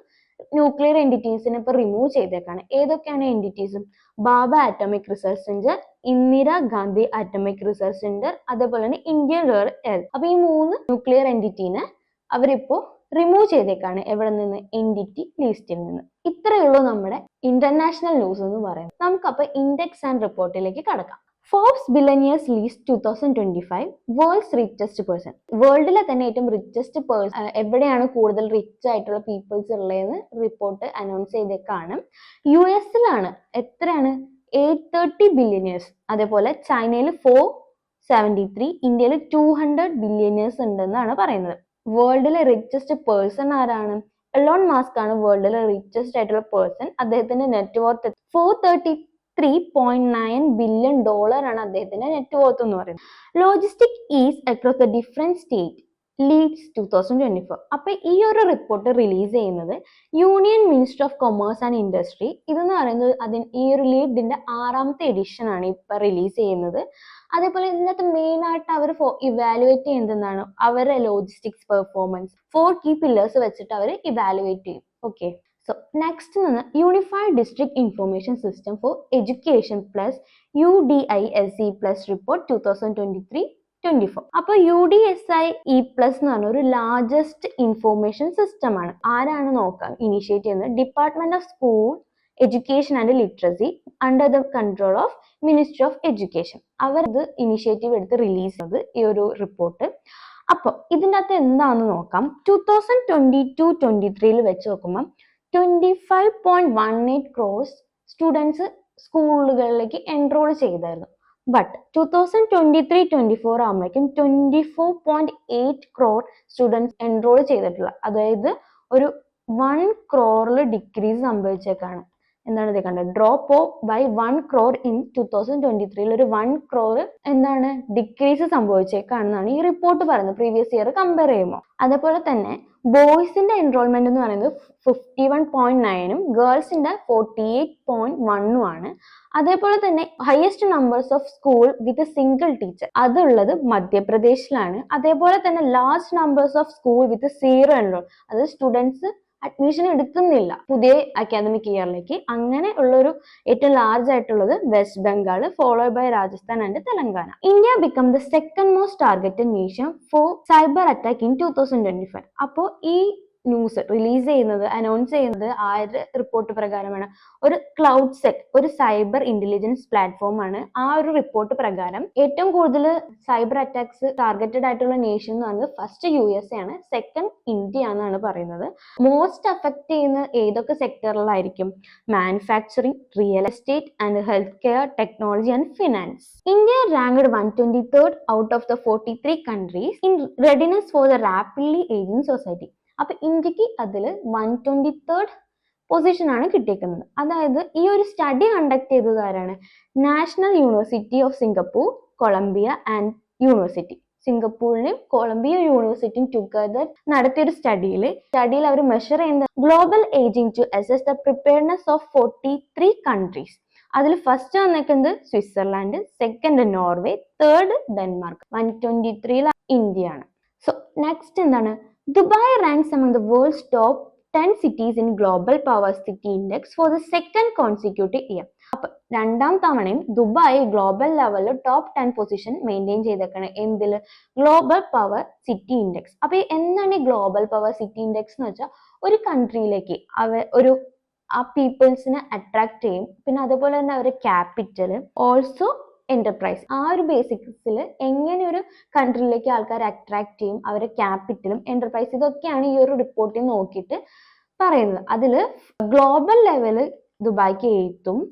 ന്യൂക്ലിയർ എൻറ്റിറ്റീസിനെ ഇപ്പൊ റിമൂവ് ചെയ്തേക്കാണ്. ഏതൊക്കെയാണ് entities? Bhabha atomic research centre, Indira Gandhi atomic research centre, അതേപോലെ തന്നെ ഇന്ത്യൻ റെയർ എർത്ത്. അപ്പൊ ഈ 3 ന്യൂക്ലിയർ എൻറ്റിറ്റീനെ അവരിപ്പോ റിമൂവ് ചെയ്തേക്കാണ്. എവിടെ നിന്ന്? എൻറ്റിറ്റി ലിസ്റ്റിൽ നിന്ന്. ഇത്രയേ ഉള്ളൂ നമ്മുടെ ഇന്റർനാഷണൽ ന്യൂസ് എന്ന് പറയുന്നത്. നമുക്കപ്പോ ഇൻഡെക്സ് ആൻഡ് റിപ്പോർട്ടിലേക്ക് കടക്കാം. Forbes billionaires list 2025 world's richest person. വേൾഡിലെ തന്നെ ഏറ്റവും റിച്ചസ്റ്റ് പേഴ്സൺ എവിടെയാണ് കൂടുതൽ റിച്ച് ആയിട്ടുള്ള പീപ്പിൾസ് ഉള്ളതെന്ന് റിപ്പോർട്ട് അനൗൺസ് ചെയ്തേക്കാണ്. US എത്രയാണ്? 830 ബില്യണിയേഴ്സ്. അതേപോലെ ചൈനയിൽ 473, ഇന്ത്യയിൽ 200 ബില്യണിയേഴ്സ് ഉണ്ടെന്നാണ് പറയുന്നത്. വേൾഡിലെ റിച്ചസ്റ്റ് പേഴ്സൺ ആരാണ്? എലോൺ മസ്ക് ആണ് വേൾഡിലെ റിച്ചസ്റ്റ് ആയിട്ടുള്ള പേഴ്സൺ. അദ്ദേഹത്തിന്റെ നെറ്റ് വർത്ത് 433.9 ബില്യൺ ഡോളർ ആണ് അദ്ദേഹത്തിന്റെ നെറ്റ് വർത്ത് എന്ന് പറയുന്നത്. Logistic ease across the different state leads 2024. അപ്പൊ ഈ ഒരു റിപ്പോർട്ട് റിലീസ് ചെയ്യുന്നത് union minister of commerce and industry. ഇതെന്ന് പറയുന്നത് ഈ ഒരു ലീഡിന്റെ 6ാമത്തെ എഡിഷൻ ആണ് ഇപ്പൊ റിലീസ് ചെയ്യുന്നത്. അതേപോലെ ഇതിനകത്ത് മെയിൻ ആയിട്ട് അവർ ഇവാലുവേറ്റ് ചെയ്യുന്നതാണ് അവരുടെ ലോജിസ്റ്റിക്സ് പെർഫോമൻസ്. 4 key pillars വെച്ചിട്ട് അവർ ഇവാലുവേറ്റ് ചെയ്യും. Okay, so next unified district information system for education plus UDISE plus report 2023-24. അപ്പൊ UDSI-E പ്ലസ് എന്ന് പറഞ്ഞ ഒരു ലാർജസ്റ്റ് ഇൻഫോർമേഷൻ സിസ്റ്റം ആണ്. ആരാണ് നോക്കാം ഇനിഷ്യേറ്റ് ചെയ്യുന്നത്? Department of school education and literacy under the control of ministry of education. അവർ ഇത് ഇനിഷ്യേറ്റീവ് എടുത്ത് റിലീസ് ചെയ്തത് ഈ ഒരു റിപ്പോർട്ട്. അപ്പൊ ഇതിൻ്റെ അകത്ത് എന്താണെന്ന് നോക്കാം. 2022-23 വെച്ച് നോക്കുമ്പോൾ 25.18 crores സ്റ്റുഡൻസ് സ്കൂളുകളിലേക്ക് എൻറോൾ ചെയ്തായിരുന്നു. ബട്ട് 2023-24 ആകുമ്പോഴേക്കും 24.8 crore സ്റ്റുഡൻസ് എൻറോൾ ചെയ്തിട്ടുള്ള, അതായത് ഒരു 1 crore ഡിക്രീസ് സംഭവിച്ചേക്കാണ്. എന്താണ് ഇത് കണ്ടത്? ഡ്രോപ്പ് ബൈ 1 crore ഇൻ 2023 ഒരു 1 crore എന്താണ് ഡിക്രീസ് സംഭവിച്ചേക്കാണെന്നാണ് ഈ റിപ്പോർട്ട് പറയുന്നത്, പ്രീവിയസ് ഇയർ കമ്പയർ ചെയ്യുമ്പോൾ. അതേപോലെ തന്നെ ബോയ്സിന്റെ എൻറോൾമെന്റ് എന്ന് പറയുന്നത് 51.9 ഗേൾസിന്റെ 48.1 ആണ്. അതേപോലെ തന്നെ highest numbers of school with single teacher അതുള്ളത് മധ്യപ്രദേശിലാണ്. അതേപോലെ തന്നെ large numbers of school with 0 enrol, അത് സ്റ്റുഡൻസ് അഡ്മിഷൻ എടുക്കുന്നില്ല പുതിയ അക്കാദമിക് ഇയറിലേക്ക്. അങ്ങനെ ഉള്ളൊരു ഏറ്റവും ലാർജ് ആയിട്ടുള്ളത് West Bengal, follow by Rajasthan and Telangana. India become the second most targeted nation for cyber attack in 2025. അപ്പോൾ ഈ ന്യൂസ് റിലീസ് ചെയ്യുന്നത്, അനൗൺസ് ചെയ്യുന്നത് ആരുടെ റിപ്പോർട്ട് പ്രകാരമാണ്? ഒരു ക്ലൗഡ് സെറ്റ്, ഒരു സൈബർ ഇന്റലിജൻസ് പ്ലാറ്റ്ഫോം ആണ്. ആ ഒരു റിപ്പോർട്ട് പ്രകാരം ഏറ്റവും കൂടുതൽ സൈബർ അറ്റാക്സ് ടാർഗറ്റഡ് ആയിട്ടുള്ള നേഷൻ എന്ന് പറയുന്നത് ഫസ്റ്റ് USA ആണ്, സെക്കൻഡ് ഇന്ത്യ എന്നാണ് പറയുന്നത്. മോസ്റ്റ് അഫക്ട് ചെയ്യുന്ന ഏതൊക്കെ സെക്ടറിലായിരിക്കും? Manufacturing, real estate and health care, technology and finance. India ranked 123rd out of the 43 countries in readiness for the rapidly ageing society. അപ്പൊ ഇന്ത്യക്ക് അതിൽ 123rd പൊസിഷനാണ് കിട്ടിയിരിക്കുന്നത്. അതായത് ഈ ഒരു സ്റ്റഡി കണ്ടക്ട് ചെയ്തത് ആരാണ്? National university of Singapore, Columbia and university. സിംഗപ്പൂരിലും കൊളംബിയ യൂണിവേഴ്സിറ്റിയും ടുഗദർ നടത്തിയ ഒരു സ്റ്റഡിയിൽ അവർ മെഷർ ചെയ്യുന്ന global ageing to assess the preparedness of 43 countries. അതിൽ ഫസ്റ്റ് വന്നേക്കുന്നത് Switzerland, second Norway, third Denmark, 123 ഇന്ത്യയാണ്. സോ നെക്സ്റ്റ് എന്താണ്? Dubai ranks among the world's top 10 cities in Global Power City Index for the second consecutive year. അപ്പൊ രണ്ടാം തവണയും Dubai global ലെവലിൽ top 10 position maintain ചെയ്തേക്കാണ്. എന്തില്? Global power city index. അപ്പൊ എന്താണ് ഈ ഗ്ലോബൽ പവർ സിറ്റി ഇൻഡെക്സ് എന്ന് വെച്ചാൽ ഒരു കൺട്രിയിലേക്ക് ആ പീപ്പിൾസിനെ അട്രാക്ട് ചെയ്യും. പിന്നെ അതുപോലെ തന്നെ അവരുടെ ക്യാപിറ്റൽ, ഓൾസോ എന്റർപ്രൈസ്, ആ ഒരു ബേസിക്സിൽ എങ്ങനെ ഒരു കൺട്രിയിലേക്ക് ആൾക്കാരെ അട്രാക്ട് ചെയ്യും, അവരുടെ ക്യാപിറ്റലും എന്റർപ്രൈസ്, ഇതൊക്കെയാണ് ഈ ഒരു റിപ്പോർട്ടിൽ നോക്കിയിട്ട് പറയുന്നത്. അതിൽ ഗ്ലോബൽ ലെവല് ദുബായ്ക്ക് 8th,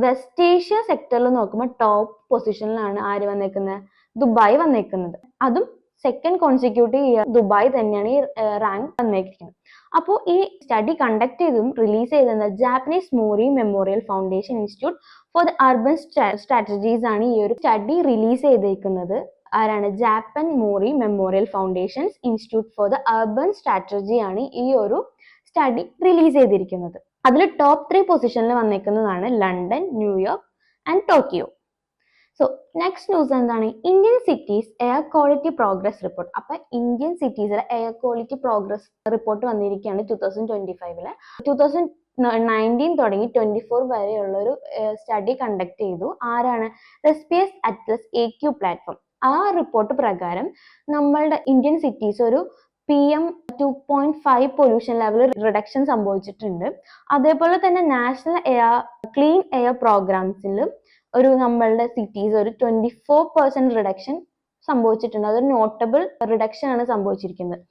വെസ്റ്റ് ഏഷ്യ സെക്ടറിൽ നോക്കുമ്പോൾ ടോപ്പ് പൊസിഷനിലാണ് ആര് വന്നേക്കുന്നത്? ദുബായ് വന്നേക്കുന്നത്. അതും സെക്കൻഡ് കോൺസിക്യൂട്ടീവ് ഇയർ ദുബായ് തന്നെയാണ് ഈ റാങ്ക് വന്നേക്കുന്നത്. അപ്പോൾ ഈ സ്റ്റഡി കണ്ടക്ട് ചെയ്തും റിലീസ് ചെയ്തത് Japanese Mori Memorial Foundation Institute for the Urban Strategies ആണ് ഈ ഒരു സ്റ്റഡി റിലീസ് ചെയ്തേക്കുന്നത്. ആരാണ്? Japan Mori Memorial Foundations Institute for the Urban Strategy ആണ് ഈ ഒരു സ്റ്റഡി റിലീസ് ചെയ്തിരിക്കുന്നത്. അതിൽ ടോപ്പ് 3 പൊസിഷനിൽ വന്നേക്കുന്നതാണ് London, New York and Tokyo. So next news എന്താണ്? Indian cities air quality progress report. അപ്പൊ ഇന്ത്യൻ സിറ്റീസിലെ എയർ ക്വാളിറ്റി പ്രോഗ്രസ് റിപ്പോർട്ട് വന്നിരിക്കുകയാണ് 2025. 2019 തുടങ്ങി 24 വരെയുള്ള ഒരു സ്റ്റഡി കണ്ടക്ട് ചെയ്തു. ആരാണ്? റെസ്പിയസ് അറ്റ്ലസ് AQ പ്ലാറ്റ്ഫോം. ആ റിപ്പോർട്ട് പ്രകാരം നമ്മളുടെ ഇന്ത്യൻ സിറ്റീസ് ഒരു PM 2.5 പൊല്യൂഷൻ ലെവൽ റിഡക്ഷൻ സംഭവിച്ചിട്ടുണ്ട്. അതേപോലെ തന്നെ നാഷണൽ ക്ലീൻ എയർ പ്രോഗ്രാംസിലും നമ്മളുടെ സിറ്റീസ് ഒരു 24% റിഡക്ഷൻ സംഭവിച്ചിട്ടുണ്ട്. അതൊരു നോട്ടബിൾ റിഡക്ഷൻ ആണ് സംഭവിച്ചിരിക്കുന്നത്.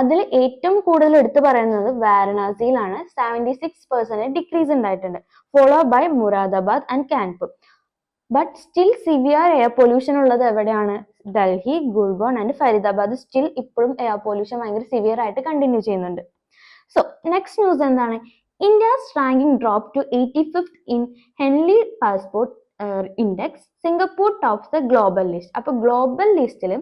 അതിൽ ഏറ്റവും കൂടുതൽ എടുത്തു പറയുന്നത് വാരണാസിയിലാണ്. 76% ഡിക്രീസ് ഉണ്ടായിട്ടുണ്ട്, follow by Moradabad and Kanpur. But still severe air pollution ഉള്ളത് എവിടെയാണ്? ഡൽഹി, ഗുർഗോൺ ആൻഡ് ഫരീദാബാദ് സ്റ്റിൽ ഇപ്പോഴും എയർ പൊല്യൂഷൻ ഭയങ്കര സിവിയർ ആയിട്ട് കണ്ടിന്യൂ ചെയ്യുന്നുണ്ട്. സോ നെക്സ്റ്റ് ന്യൂസ് എന്താണ്? India's ranking drop to 85th in Henley passport index. Singapore tops the global list. അപ്പൊ global ലിസ്റ്റിൽ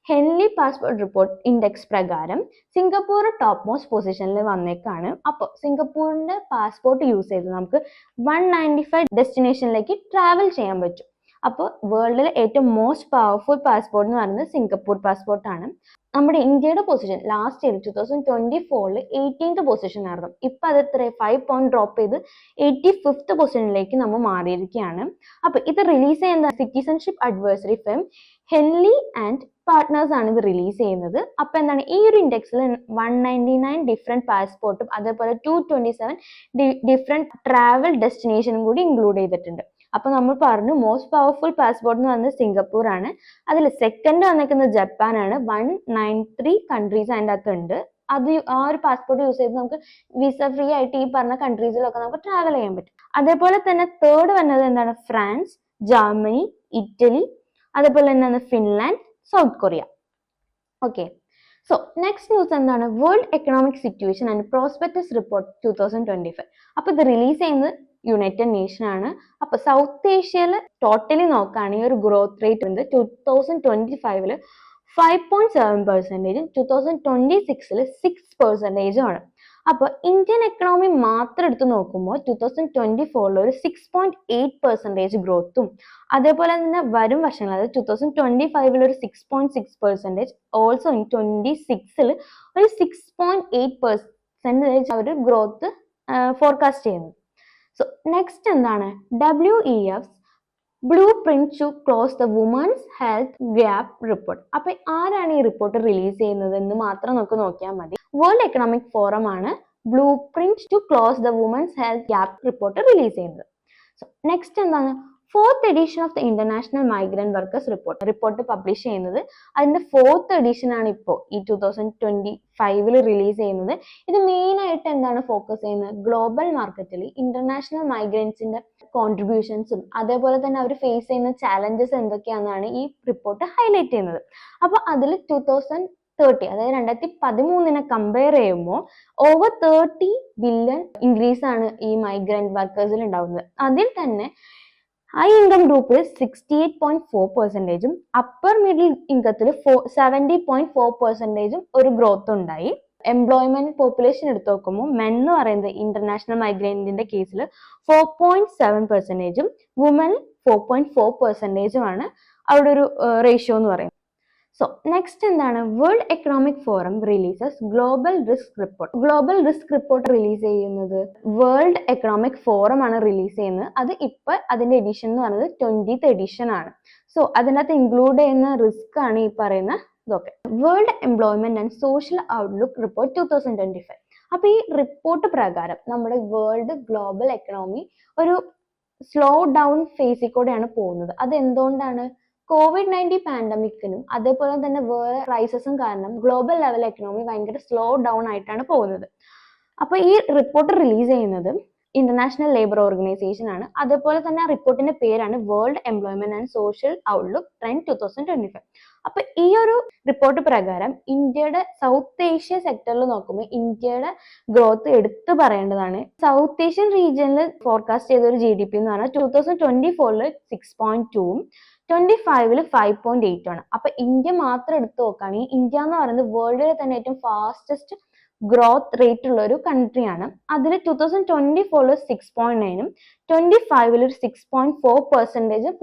Henley passport report index പ്രകാരം സിംഗപ്പൂർ ടോപ്പ് മോസ്റ്റ് പൊസിഷനിൽ വന്നേക്കാണ്. അപ്പോൾ സിംഗപ്പൂരിന്റെ പാസ്പോർട്ട് യൂസ് ചെയ്ത് നമുക്ക് 195 ഡെസ്റ്റിനേഷനിലേക്ക് ട്രാവൽ ചെയ്യാൻ പറ്റും. അപ്പോൾ വേൾഡിലെ ഏറ്റവും മോസ്റ്റ് പവർഫുൾ പാസ്പോർട്ട് എന്ന് പറയുന്നത് സിംഗപ്പൂർ പാസ്പോർട്ടാണ്. നമ്മുടെ ഇന്ത്യയുടെ position last year 2024 18th position ആയിരുന്നു. ഇപ്പൊ അത് 5 പോയിന്റ് ഡ്രോപ്പ് ചെയ്ത് 85th പൊസിഷനിലേക്ക് നമ്മൾ മാറിയിരിക്കുകയാണ്. അപ്പൊ ഇത് റിലീസ് ചെയ്യുന്ന citizenship advisory firm Henley and partners ആണ് ഇത് റിലീസ് ചെയ്യുന്നത്. അപ്പൊ എന്താണ്? ഈ ഒരു ഇൻഡെക്സിൽ 199 ഡിഫറെന്റ് പാസ്പോർട്ടും അതേപോലെ 227 ഡിഫറെന്റ് ട്രാവൽ ഡെസ്റ്റിനേഷനും കൂടി ഇൻക്ലൂഡ് ചെയ്തിട്ടുണ്ട്. അപ്പൊ നമ്മൾ പറഞ്ഞു മോസ്റ്റ് പവർഫുൾ പാസ്പോർട്ട് എന്ന് പറയുന്നത് സിംഗപ്പൂർ ആണ്. അതിൽ സെക്കൻഡ് വന്നിരിക്കുന്നത് ജപ്പാനാണ്. 193 കൺട്രീസ് അതിൻ്റെ അകത്തുണ്ട്. അത് ആ ഒരു പാസ്പോർട്ട് യൂസ് ചെയ്ത് നമുക്ക് വിസ ഫ്രീ ആയിട്ട് ഈ പറഞ്ഞ കൺട്രീസിലൊക്കെ നമുക്ക് ട്രാവൽ ചെയ്യാൻ പറ്റും. അതേപോലെ തന്നെ തേർഡ് വരുന്നത് എന്താണ്? ഫ്രാൻസ്, ജർമ്മനി, ഇറ്റലി, അതേപോലെ തന്നെ Finland, South Korea. Okay. So next news എന്താണ്? World Economic Situation and Prospects report 2025. അപ്പൊ ഇത് റിലീസ് ചെയ്യുന്നത് യുണൈറ്റഡ് നേഷൻ ആണ്. അപ്പൊ സൗത്ത് ഏഷ്യയിൽ ടോട്ടലി നോക്കുകയാണെങ്കിൽ ഒരു ഗ്രോത്ത് റേറ്റ് ഉണ്ട് 2025 5.7%, 2026 6% ആണ്. അപ്പൊ ഇന്ത്യൻ എക്കണോമി മാത്രം എടുത്ത് നോക്കുമ്പോൾ 2024 ഒരു 6.8% ഗ്രോത്തും അതേപോലെ തന്നെ വരും വർഷങ്ങൾ അതായത് 2025 ഒരു 6.6%, ഓൾസോ 2026 ഒരു 6.8% അവർ ഗ്രോത്ത് ഫോർകാസ്റ്റ് ചെയ്യുന്നത്. സോ നെക്സ്റ്റ് എന്താണ്? WEF's blueprint to close the women's health gap report. അപ്പൊ ആരാണ് ഈ റിപ്പോർട്ട് റിലീസ് ചെയ്യുന്നത് എന്ന് മാത്രം നമുക്ക് നോക്കിയാൽ മതി. വേൾഡ് എക്കണോമിക് ഫോറം ആണ് blueprint to close the women's health gap report release ചെയ്യുന്നത്. സോ നെക്സ്റ്റ് എന്താണ്? 4th edition of the international migrant workers report publish ചെയ്യുന്നത്. അതിന്റെ 4th എഡിഷൻ ആണ് ഇപ്പോൾ ഈ 2025 റിലീസ് ചെയ്യുന്നത്. ഇത് മെയിൻ ആയിട്ട് എന്താണ് ഫോക്കസ് ചെയ്യുന്നത്? ഗ്ലോബൽ മാർക്കറ്റിൽ ഇന്റർനാഷണൽ മൈഗ്രൻസിന്റെ കോൺട്രിബ്യൂഷൻസും അതേപോലെ തന്നെ അവർ ഫേസ് ചെയ്യുന്ന ചാലഞ്ചസ് എന്തൊക്കെയാണെന്നാണ് ഈ റിപ്പോർട്ട് ഹൈലൈറ്റ് ചെയ്യുന്നത്. അപ്പൊ അതിൽ 2013 30, അതായത് 2013 കമ്പയർ ചെയ്യുമ്പോൾ ഓവർ 30 ബില്യൺ ഇൻക്രീസ് ആണ് ഈ മൈഗ്രന്റ് വർക്കേഴ്സിൽ ഉണ്ടാവുന്നത്. അതിൽ തന്നെ ഹൈ ഇൻകം ഗ്രൂപ്പിൽ 68.4%, അപ്പർ മിഡിൽ ഇൻകത്തിൽ 70.4% ഒരു ഗ്രോത്ത് ഉണ്ടായി. എംപ്ലോയ്മെന്റ് പോപ്പുലേഷൻ എടുത്ത് നോക്കുമ്പോൾ മെൻ എന്ന് പറയുന്നത് ഇന്റർനാഷണൽ മൈഗ്രന്റിന്റെ കേസിൽ 4.7%, വുമൻ 4.4% ആണ് അവിടെ ഒരു റേഷ്യോ എന്ന് പറയുന്നത്. സോ നെക്സ്റ്റ് എന്താണ്, World economic forum releases global risk report. Global risk report release ചെയ്യുന്നത് വേൾഡ് എക്കണോമിക് ഫോറം ആണ് റിലീസ് ചെയ്യുന്നത്. അത് ഇപ്പൊ അതിന്റെ എഡിഷൻ എന്ന് പറയുന്നത് 20th എഡിഷൻ ആണ്. സോ അതിനകത്ത് ഇൻക്ലൂഡ് ചെയ്യുന്ന റിസ്ക് ആണ് ഈ പറയുന്ന ഇതൊക്കെ. World employment and social outlook report 2025. അപ്പൊ ഈ റിപ്പോർട്ട് പ്രകാരം നമ്മുടെ വേൾഡ് ഗ്ലോബൽ എക്കണോമി ഒരു സ്ലോ ഡൗൺ ഫേസിൽ കൂടെയാണ് പോകുന്നത്. അത് എന്തുകൊണ്ടാണ്? COVID-19 പാൻഡമിക്കിനും അതേപോലെ തന്നെ വേറെ ക്രൈസിസും കാരണം ഗ്ലോബൽ ലെവൽ എക്കണോമി ഭയങ്കര സ്ലോ ഡൗൺ ആയിട്ടാണ് പോകുന്നത്. അപ്പൊ ഈ റിപ്പോർട്ട് റിലീസ് ചെയ്യുന്നത് ഇന്റർനാഷണൽ ലേബർ ഓർഗനൈസേഷൻ ആണ്. അതേപോലെ തന്നെ ആ റിപ്പോർട്ടിന്റെ പേരാണ് world employment and social outlook trend 2025. അപ്പൊ ഈ ഒരു റിപ്പോർട്ട് പ്രകാരം ഇന്ത്യയുടെ സൗത്ത് ഏഷ്യ സെക്ടറിൽ നോക്കുമ്പോൾ ഇന്ത്യയുടെ ഗ്രോത്ത് എടുത്തു പറയേണ്ടതാണ്. സൗത്ത് ഏഷ്യൻ റീജിയനിൽ ഫോർകാസ്റ്റ് ചെയ്ത ഒരു GDP എന്ന് പറഞ്ഞാൽ 2024 6.2, 25 5.8 ആണ്. അപ്പൊ ഇന്ത്യ മാത്രം എടുത്തു നോക്കുകയാണെങ്കിൽ ഇന്ത്യ എന്ന് പറയുന്നത് വേൾഡിലെ തന്നെ ഏറ്റവും ഫാസ്റ്റസ്റ്റ് ഗ്രോത്ത് റേറ്റ് ഉള്ള ഒരു കൺട്രിയാണ്. അതിൽ 2024 6.9ഉം 25 6.4%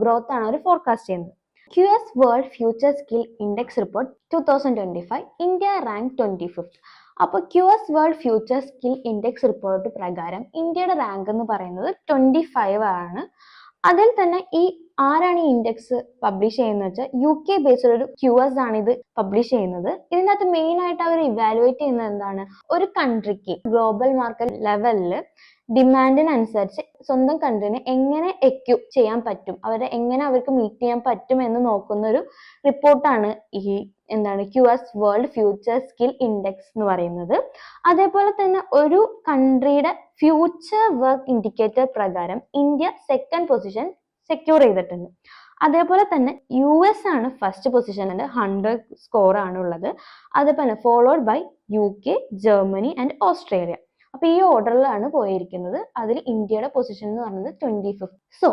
ഗ്രോത്ത് ആണ് അവർ ഫോർകാസ്റ്റ് ചെയ്യുന്നത്. QS world future skill index report 2025, India rank 25th. അപ്പോൾ QS world future skill index report പ്രകാരം ഇന്ത്യയുടെ റാങ്ക് എന്ന് പറയുന്നത് 25 ആണ്. അതിൽ തന്നെ ഈ ആരാണ് ഈ ഇൻഡെക്സ് പബ്ലിഷ് ചെയ്യുന്നത് വെച്ചാൽ UK ബേസ്ഡ് ഒരു QS ആണ് ഇത് പബ്ലിഷ് ചെയ്യുന്നത്. ഇതിനകത്ത് മെയിൻ ആയിട്ട് അവർ ഇവാലുവേറ്റ് ചെയ്യുന്നത് എന്താണ്, ഒരു കൺട്രിക്ക് ഗ്ലോബൽ മാർക്കറ്റ് ലെവലിൽ ഡിമാൻഡിനനുസരിച്ച് സ്വന്തം കൺട്രീനെ എങ്ങനെ എക്യൂപ്പ് ചെയ്യാൻ പറ്റും, എങ്ങനെ അവർക്ക് മീറ്റ് ചെയ്യാൻ പറ്റും എന്ന് നോക്കുന്ന ഒരു റിപ്പോർട്ടാണ് ഈ QS world future skill index എന്ന് പറയുന്നത്. അതേപോലെ തന്നെ ഒരു കൺട്രിയുടെ ഫ്യൂച്ചർ വർക്ക് ഇൻഡിക്കേറ്റർ പ്രകാരം ഇന്ത്യ 2nd പൊസിഷൻ സെക്യൂർ ചെയ്തിട്ടുണ്ട്. അതേപോലെ തന്നെ US ആണ് ഫസ്റ്റ് പൊസിഷനിൽ 100 സ്കോർ ആണ് ഉള്ളത്. അതേപോലെ followed by UK, Germany and Australia. അപ്പൊ ഈ ഓർഡറിലാണ് പോയിരിക്കുന്നത്. അതിൽ ഇന്ത്യയുടെ പൊസിഷൻ എന്ന് പറയുന്നത് 25th. സോ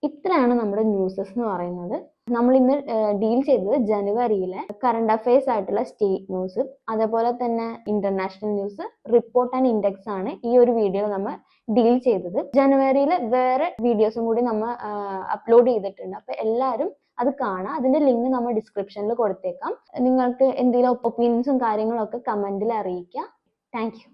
ഇത്രയാണ് നമ്മുടെ ന്യൂസസ് എന്ന് പറയുന്നത്. നമ്മൾ ഇന്ന് ഡീൽ ചെയ്തത് ജനുവരിയിലെ കറണ്ട് അഫയേഴ്സ് ആയിട്ടുള്ള സ്റ്റേറ്റ് ന്യൂസ്, അതേപോലെ തന്നെ international news, report and index ആണ് ഈ ഒരു വീഡിയോ നമ്മൾ ഡീൽ ചെയ്തത്. ജനുവരിയിൽ വേറെ വീഡിയോസും കൂടി നമ്മൾ അപ്ലോഡ് ചെയ്തിട്ടുണ്ട്. അപ്പൊ എല്ലാവരും അത് കാണാം. അതിന്റെ ലിങ്ക് നമ്മൾ ഡിസ്ക്രിപ്ഷനിൽ കൊടുത്തേക്കാം. നിങ്ങൾക്ക് എന്തെങ്കിലും ഒപ്പീനിയൻസും കാര്യങ്ങളും ഒക്കെ കമന്റിൽ അറിയിക്കുക. Thank you.